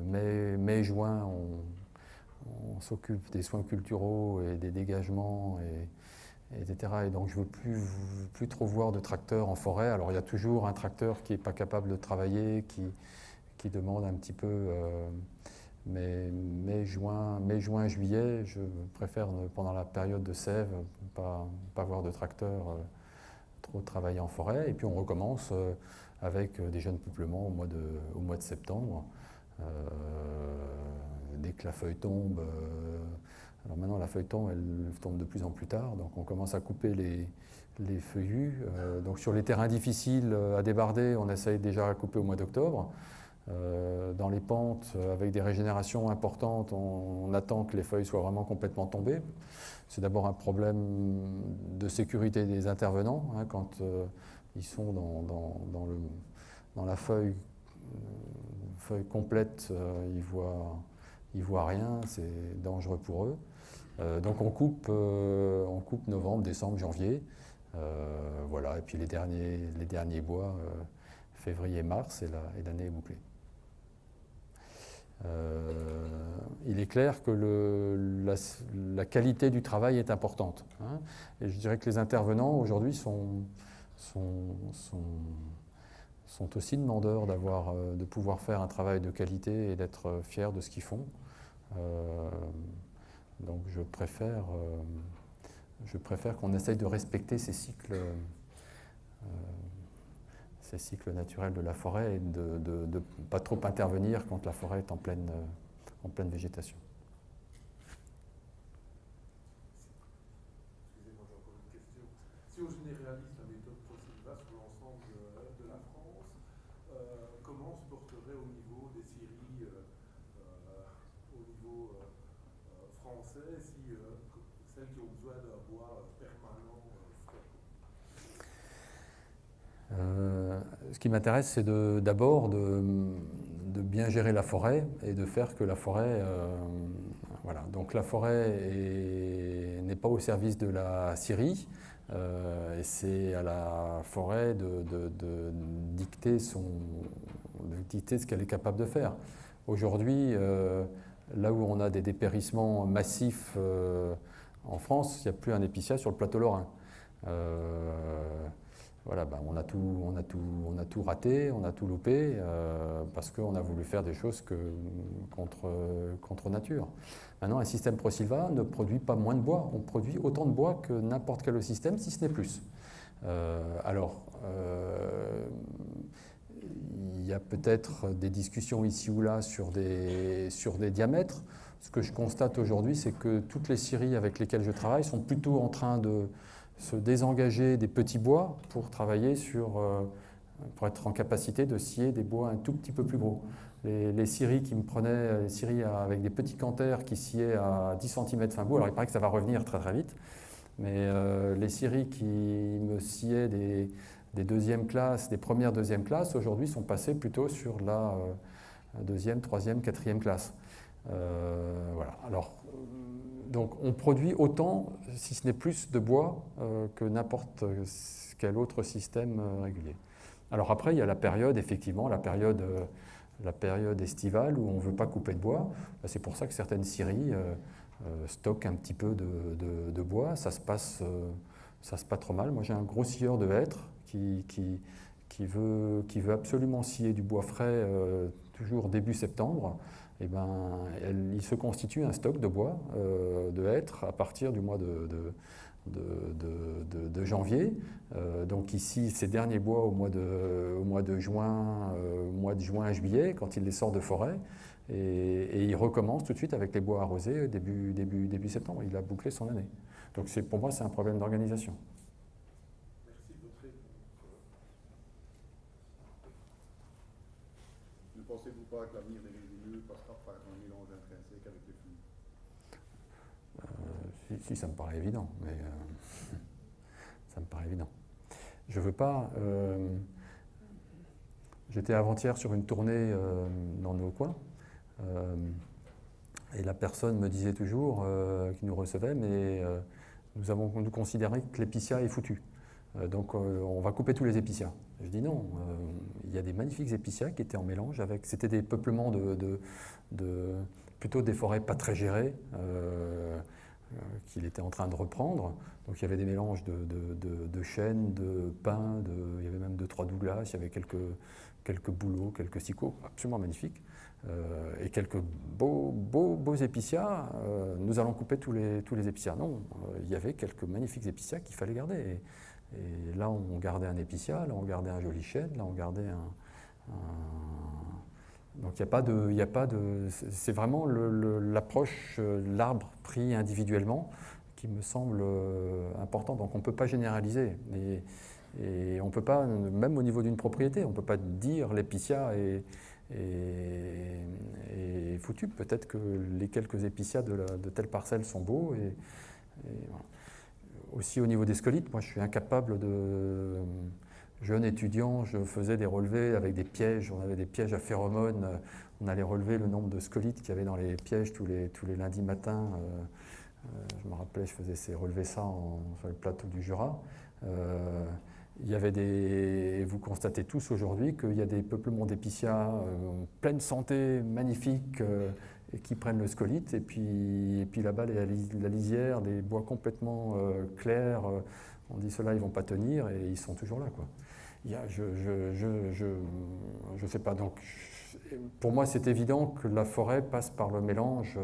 mai, juin, on s'occupe des soins culturaux et des dégagements, etc. Et donc je ne veux plus trop voir de tracteurs en forêt. Alors il y a toujours un tracteur qui n'est pas capable de travailler, qui demande un petit peu... mais mai, juin, juillet, je préfère pendant la période de sève pas voir de tracteurs trop travailler en forêt. Et puis on recommence avec des jeunes peuplements au mois de septembre. Dès que la feuille tombe, alors maintenant la feuille tombe, elle tombe de plus en plus tard, donc on commence à couper les feuillus. Donc sur les terrains difficiles à débarder, on essaye déjà à couper au mois d'octobre. Dans les pentes avec des régénérations importantes, on attend que les feuilles soient vraiment complètement tombées. C'est d'abord un problème de sécurité des intervenants, hein, quand ils sont dans la feuille complète, ils voient rien, c'est dangereux pour eux. Donc on coupe novembre, décembre, janvier, voilà. Et puis les derniers bois, février, mars, et l'année est bouclée. Il est clair que la qualité du travail est importante, hein, et je dirais que les intervenants aujourd'hui sont aussi demandeurs de pouvoir faire un travail de qualité et d'être fiers de ce qu'ils font. Donc je préfère qu'on essaye de respecter ces cycles naturels de la forêt et de ne pas trop intervenir quand la forêt est en pleine végétation. Excusez-moi, j'ai encore une question. Si on généralise la méthode ProSilva sur l'ensemble de la France, comment se porterait au niveau des scieries, au niveau français, si celles qui ont besoin d'un bois permanent frais? Ce qui m'intéresse, c'est d'abord de bien gérer la forêt et de faire que la forêt... voilà. Donc la forêt n'est pas au service de la scierie, et c'est à la forêt de dicter ce qu'elle est capable de faire. Aujourd'hui, là où on a des dépérissements massifs en France, il n'y a plus un épicéa sur le plateau lorrain. Voilà, ben on a tout raté, on a tout loupé, parce qu'on a voulu faire des choses contre nature. Maintenant, un système ProSilva ne produit pas moins de bois, on produit autant de bois que n'importe quel autre système, si ce n'est plus. Il y a peut-être des discussions ici ou là sur des diamètres. Ce que je constate aujourd'hui, c'est que toutes les scieries avec lesquelles je travaille sont plutôt en train de se désengager des petits bois pour travailler pour être en capacité de scier des bois un tout petit peu plus gros. Les scieries qui me prenaient, les scieries avec des petits canters qui sciaient à 10 cm fin bout, alors il paraît que ça va revenir très très vite, mais les scieries qui me sciaient des deuxièmes classes, des premières deuxièmes classes, aujourd'hui sont passées plutôt sur la deuxième, troisième, quatrième classe. Voilà. Alors, donc on produit autant, si ce n'est plus de bois que n'importe quel autre système régulier. Alors après, il y a la période, effectivement, la période estivale où on ne veut pas couper de bois. C'est pour ça que certaines scieries stockent un petit peu de bois. Ça se passe pas trop mal. Moi, j'ai un gros scieur de hêtres qui veut absolument scier du bois frais toujours début septembre. Et ben, il se constitue un stock de bois de hêtres à partir du mois de janvier. Donc ici, ces derniers bois au mois de juin, juillet, quand il les sort de forêt, et il recommence tout de suite avec les bois arrosés début septembre. Il a bouclé son année. Donc pour moi, c'est un problème d'organisation. Merci de votre réponse. Ne pensez-vous pas que l'avenir des résineux passera par un mélange intrinsèque avec les fluides? Si, ça me paraît évident, mais ça me paraît évident. Je veux pas. J'étais avant-hier sur une tournée dans nos coins, et la personne me disait toujours, qui nous recevait, mais nous considérons que l'épicéa est foutu. Donc on va couper tous les épicéas. Je dis non, il y a des magnifiques épicéas qui étaient en mélange avec. C'était des peuplements plutôt des forêts pas très gérées. Qu'il était en train de reprendre. Donc il y avait des mélanges de chênes, de pins, il y avait même 2-3 douglas, il y avait quelques bouleaux, quelques sicots, absolument magnifiques, et quelques beaux épicéas. Nous allons couper tous les épicéas. Non, il y avait quelques magnifiques épicéas qu'il fallait garder. Et là, on gardait un épicéa, là, on gardait un joli chêne, là, on gardait donc il n'y a pas de, c'est vraiment l'approche, l'arbre pris individuellement qui me semble important. Donc on ne peut pas généraliser. Et on ne peut pas, même au niveau d'une propriété, on ne peut pas dire l'épicéa est foutu. Peut-être que les quelques épicéas de telle parcelle sont beaux. Voilà. Aussi au niveau des scolites, moi je suis incapable de... Jeune étudiant, je faisais des relevés avec des pièges. On avait des pièges à phéromones. On allait relever le nombre de scolites qu'il y avait dans les pièges tous les lundis matins. Je me rappelais, je faisais relever ça sur le plateau du Jura. Il y avait vous constatez tous aujourd'hui qu'il y a des peuplements d'épicéas en pleine santé, magnifiques, et qui prennent le scolite. Et puis là-bas, la lisière, des bois complètement clairs. On dit ceux-là, ils ne vont pas tenir, et ils sont toujours là, quoi. Je sais pas. Donc, pour moi, c'est évident que la forêt passe par le mélange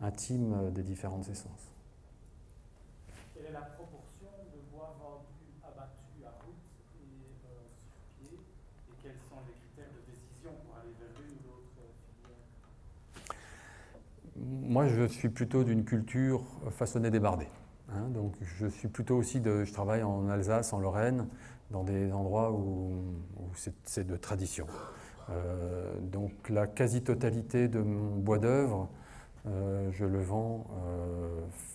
intime des différentes essences. Quelle est la proportion de bois vendu abattu à route et sur pied, et quels sont les critères de décision pour aller vers l'une ou l'autre filière? Moi, je suis plutôt d'une culture façonnée débardée. Donc je suis plutôt aussi je travaille en Alsace, en Lorraine, dans des endroits où c'est de tradition. Donc la quasi-totalité de mon bois d'œuvre, je le vends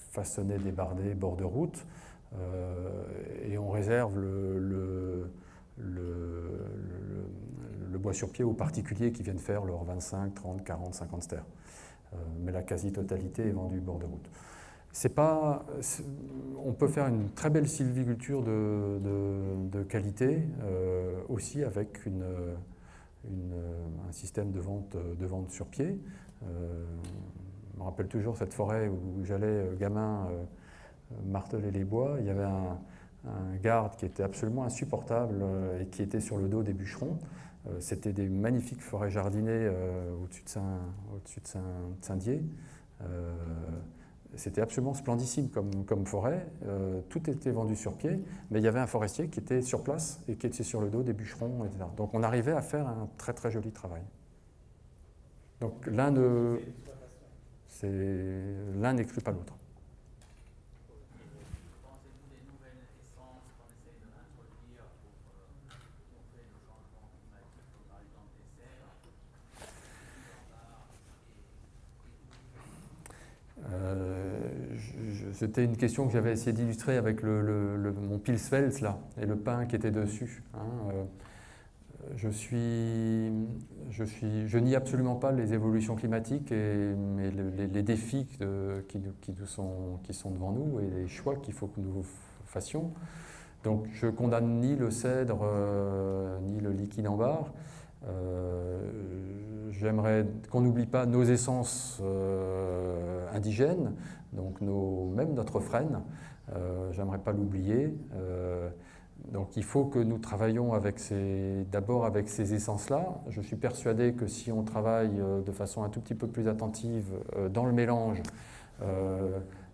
façonné, débardé, bord de route, et on réserve le bois sur pied aux particuliers qui viennent faire leurs 25, 30, 40, 50 stères. Mais la quasi-totalité est vendue bord de route. On peut faire une très belle sylviculture de qualité, aussi avec un système de vente sur pied. Je me rappelle toujours cette forêt où j'allais, gamin, marteler les bois. Il y avait un garde qui était absolument insupportable et qui était sur le dos des bûcherons. C'était des magnifiques forêts jardinées au-dessus de Saint-Dié. C'était absolument splendissime comme forêt. Tout était vendu sur pied, mais il y avait un forestier qui était sur place et qui était sur le dos des bûcherons, etc. Donc on arrivait à faire un très très joli travail. Donc l'un n'exclut pas l'autre. Pensez-vous des nouvelles essences qu'on essaie d'introduire pour contrer le changement climatique, comme par exemple des serres, C'était une question que j'avais essayé d'illustrer avec mon Pilsfels là, et le pain qui était dessus. Je nie absolument pas les évolutions climatiques mais les défis qui sont devant nous et les choix qu'il faut que nous fassions. Donc je condamne ni le cèdre ni le liquide en barre. J'aimerais qu'on n'oublie pas nos essences indigènes, donc même notre frêne. J'aimerais pas l'oublier. Donc il faut que nous travaillions d'abord avec ces essences-là. Je suis persuadé que si on travaille de façon un tout petit peu plus attentive dans le mélange,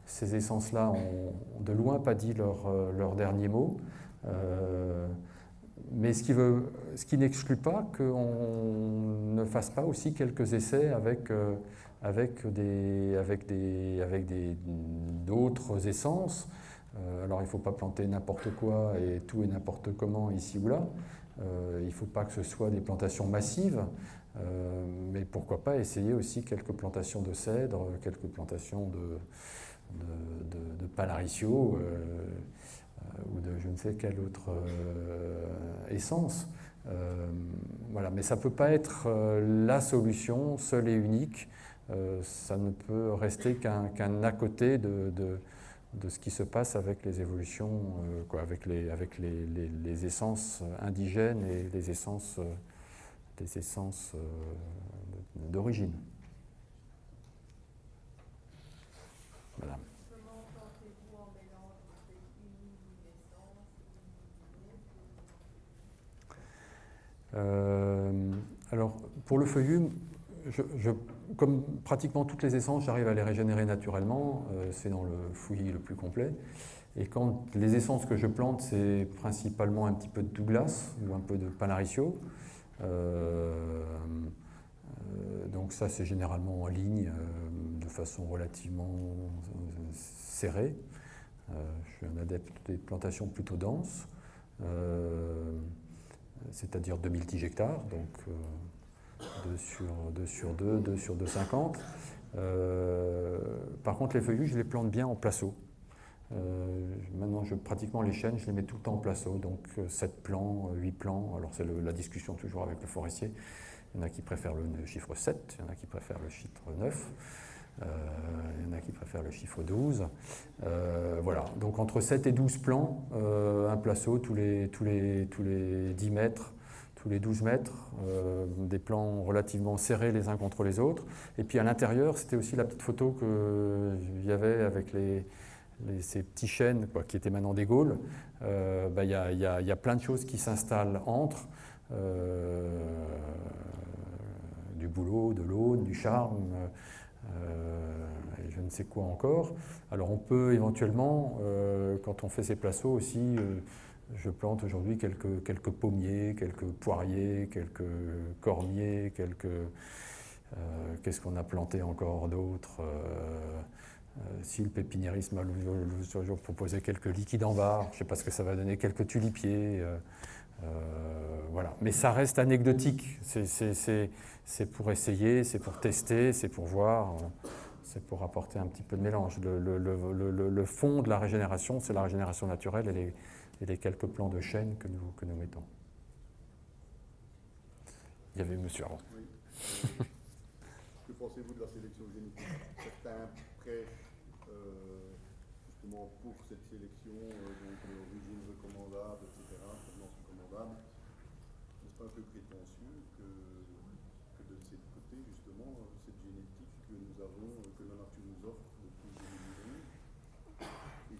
ces essences-là ont de loin pas dit leur dernier mot. Mais ce qui n'exclut pas qu'on ne fasse pas aussi quelques essais avec d'autres essences. Alors il ne faut pas planter n'importe quoi et tout et n'importe comment ici ou là. Il ne faut pas que ce soit des plantations massives, mais pourquoi pas essayer aussi quelques plantations de cèdre, quelques plantations de palaricio ou de je ne sais quelle autre essence. Voilà. Mais ça ne peut pas être la solution seule et unique. Ça ne peut rester qu'un à côté de ce qui se passe avec les évolutions, avec les essences indigènes et les essences d'origine. Voilà. Comment tentez-vous en mélange de une essence Alors, pour le feuillu, comme pratiquement toutes les essences, j'arrive à les régénérer naturellement. C'est dans le fouillis le plus complet. Et quand les essences que je plante, c'est principalement un petit peu de Douglas ou un peu de Palaricio. Donc ça, c'est généralement en ligne, de façon relativement serrée. Je suis un adepte des plantations plutôt denses, c'est-à-dire 2000 hectares, donc 2 sur 2, 2 sur 2,50. Par contre, les feuillus, je les plante bien en placeau. Maintenant, pratiquement les chênes, je les mets tout le temps en placeau, donc 7 plants, 8 plants. Alors c'est la discussion toujours avec le forestier. Il y en a qui préfèrent le chiffre 7, il y en a qui préfèrent le chiffre 9, il y en a qui préfèrent le chiffre 12. Voilà, donc entre 7 et 12 plants, un placeau tous les 10 mètres, tous les 12 mètres, des plants relativement serrés les uns contre les autres. Et puis à l'intérieur, c'était aussi la petite photo qu'il y avait avec ces petits chênes qui étaient maintenant des Gaules. Il y a plein de choses qui s'installent entre. Du bouleau, de l'aune, du charme, et je ne sais quoi encore. Alors on peut éventuellement, quand on fait ces placeaux aussi, je plante aujourd'hui quelques pommiers, quelques poiriers, quelques cormiers, qu'est-ce qu'on a planté encore d'autre si le pépiniérisme a l'autre jour proposé quelques liquides en barre, je ne sais pas ce que ça va donner, quelques tulipiers. Voilà. Mais ça reste anecdotique, c'est pour essayer, c'est pour tester, c'est pour voir, c'est pour apporter un petit peu de mélange. Le fond de la régénération, c'est la régénération naturelle et les quelques plants de chêne que nous mettons. Il y avait monsieur avant. Oui. Que pensez-vous de la sélection génétique? Certains prêchent justement pour cette sélection, donc origine recommandable, etc., provenance recommandable. N'est-ce pas un peu prétentieux que de ce côté, justement, cette génétique que nous avons, que la nature nous offre depuis des milliers d'années?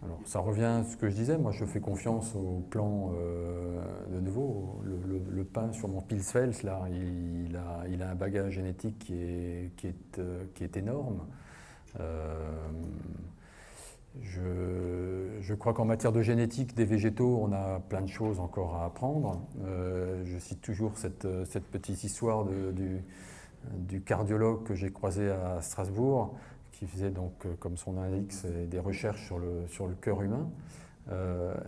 Alors, ça revient à ce que je disais, moi je fais confiance au plan, de nouveau, le pin sur mon Pilsfels, là, il a un bagage génétique qui est énorme. Je crois qu'en matière de génétique des végétaux, on a plein de choses encore à apprendre. Je cite toujours cette petite histoire du cardiologue que j'ai croisé à Strasbourg, qui faisait donc, comme son nom l'indique, des recherches sur le cœur humain,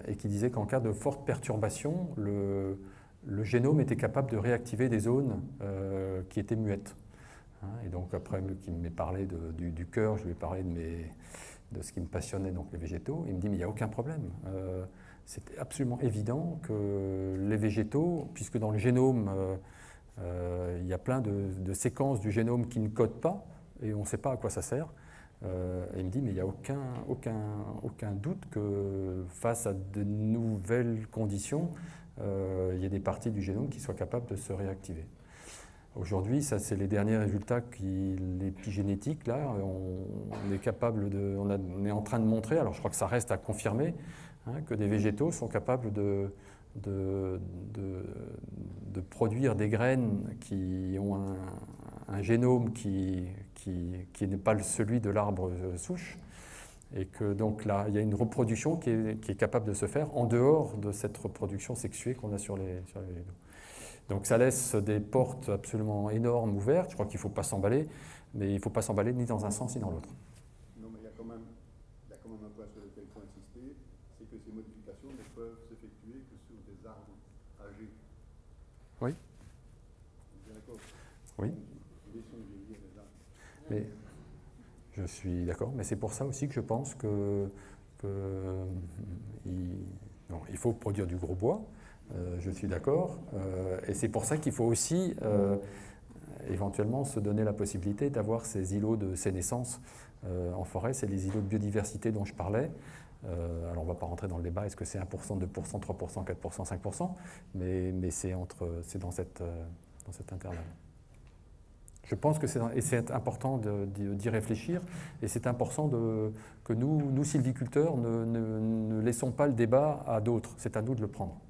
et qui disait qu'en cas de forte perturbation, le génome était capable de réactiver des zones qui étaient muettes. Et donc après qu'il m'ait parlé du cœur, je lui ai parlé de ce qui me passionnait, donc les végétaux. Il me dit mais il n'y a aucun problème. C'était absolument évident que les végétaux, puisque dans le génome, il y a plein de séquences du génome qui ne codent pas, et on ne sait pas à quoi ça sert. Et il me dit mais il n'y a aucun doute que face à de nouvelles conditions, il y a des parties du génome qui soient capables de se réactiver. Aujourd'hui, ça c'est les derniers résultats l'épigénétique, là, on est en train de montrer, alors je crois que ça reste à confirmer, que des végétaux sont capables de produire des graines qui ont un génome qui n'est pas celui de l'arbre souche, et que donc là, il y a une reproduction qui est capable de se faire en dehors de cette reproduction sexuée qu'on a sur les végétaux. Donc ça laisse des portes absolument énormes ouvertes. Je crois qu'il ne faut pas s'emballer, mais il ne faut pas s'emballer ni dans un sens ni dans l'autre. Non, mais il y a quand même un point sur lequel il faut insister, c'est que ces modifications ne peuvent s'effectuer que sur des arbres âgés. Oui. Vous êtes d'accord? Oui. Laissons vieillir les arbres. Mais je suis d'accord, mais c'est pour ça aussi que je pense il faut produire du gros bois. Je suis d'accord, et c'est pour ça qu'il faut aussi éventuellement se donner la possibilité d'avoir ces îlots de sénescence en forêt. C'est les îlots de biodiversité dont je parlais. Alors on ne va pas rentrer dans le débat, est-ce que c'est 1%, 2%, 3%, 4%, 5%, mais c'est dans cet intervalle. Je pense que c'est important d'y réfléchir, et c'est important que nous sylviculteurs, ne laissons pas le débat à d'autres, c'est à nous de le prendre.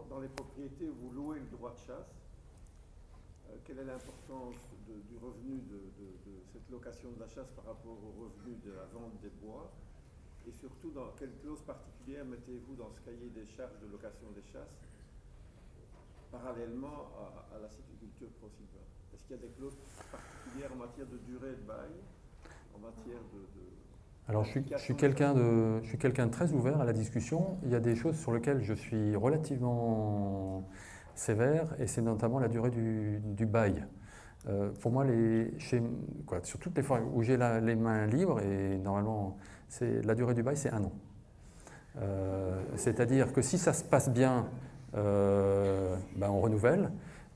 Dans les propriétés où vous louez le droit de chasse, quelle est l'importance du revenu de cette location de la chasse par rapport au revenu de la vente des bois? Et surtout, dans quelle clause particulière mettez-vous dans ce cahier des charges de location des chasses parallèlement à la sylviculture pro-sylvain? Est-ce qu'il y a des clauses particulières en matière de durée de bail, en matière Alors je suis quelqu'un de très ouvert à la discussion. Il y a des choses sur lesquelles je suis relativement sévère, et c'est notamment la durée du bail. Pour moi, sur toutes les forêts où j'ai les mains libres, et normalement la durée du bail c'est 1 an. C'est-à-dire que si ça se passe bien, on renouvelle.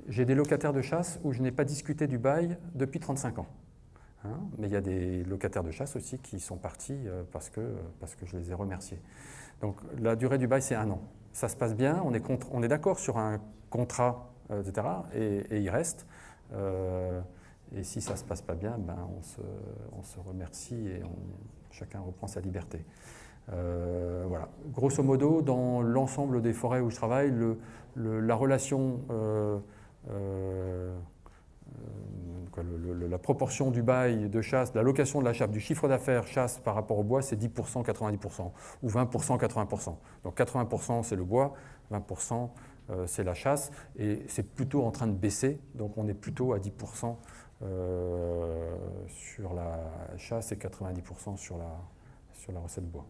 J'ai des locataires de chasse où je n'ai pas discuté du bail depuis 35 ans. Mais il y a des locataires de chasse aussi qui sont partis parce que je les ai remerciés. Donc la durée du bail c'est 1 an. Ça se passe bien, on est d'accord sur un contrat, etc. Et il reste. Et si ça ne se passe pas bien, on se remercie et chacun reprend sa liberté. Voilà. Grosso modo, dans l'ensemble des forêts où je travaille, la relation, la proportion du bail de chasse, la location de la chasse, du chiffre d'affaires chasse par rapport au bois, c'est 10%, 90%, ou 20%, 80%. Donc 80% c'est le bois, 20% c'est la chasse, et c'est plutôt en train de baisser, donc on est plutôt à 10% sur la chasse et 90% sur la recette bois.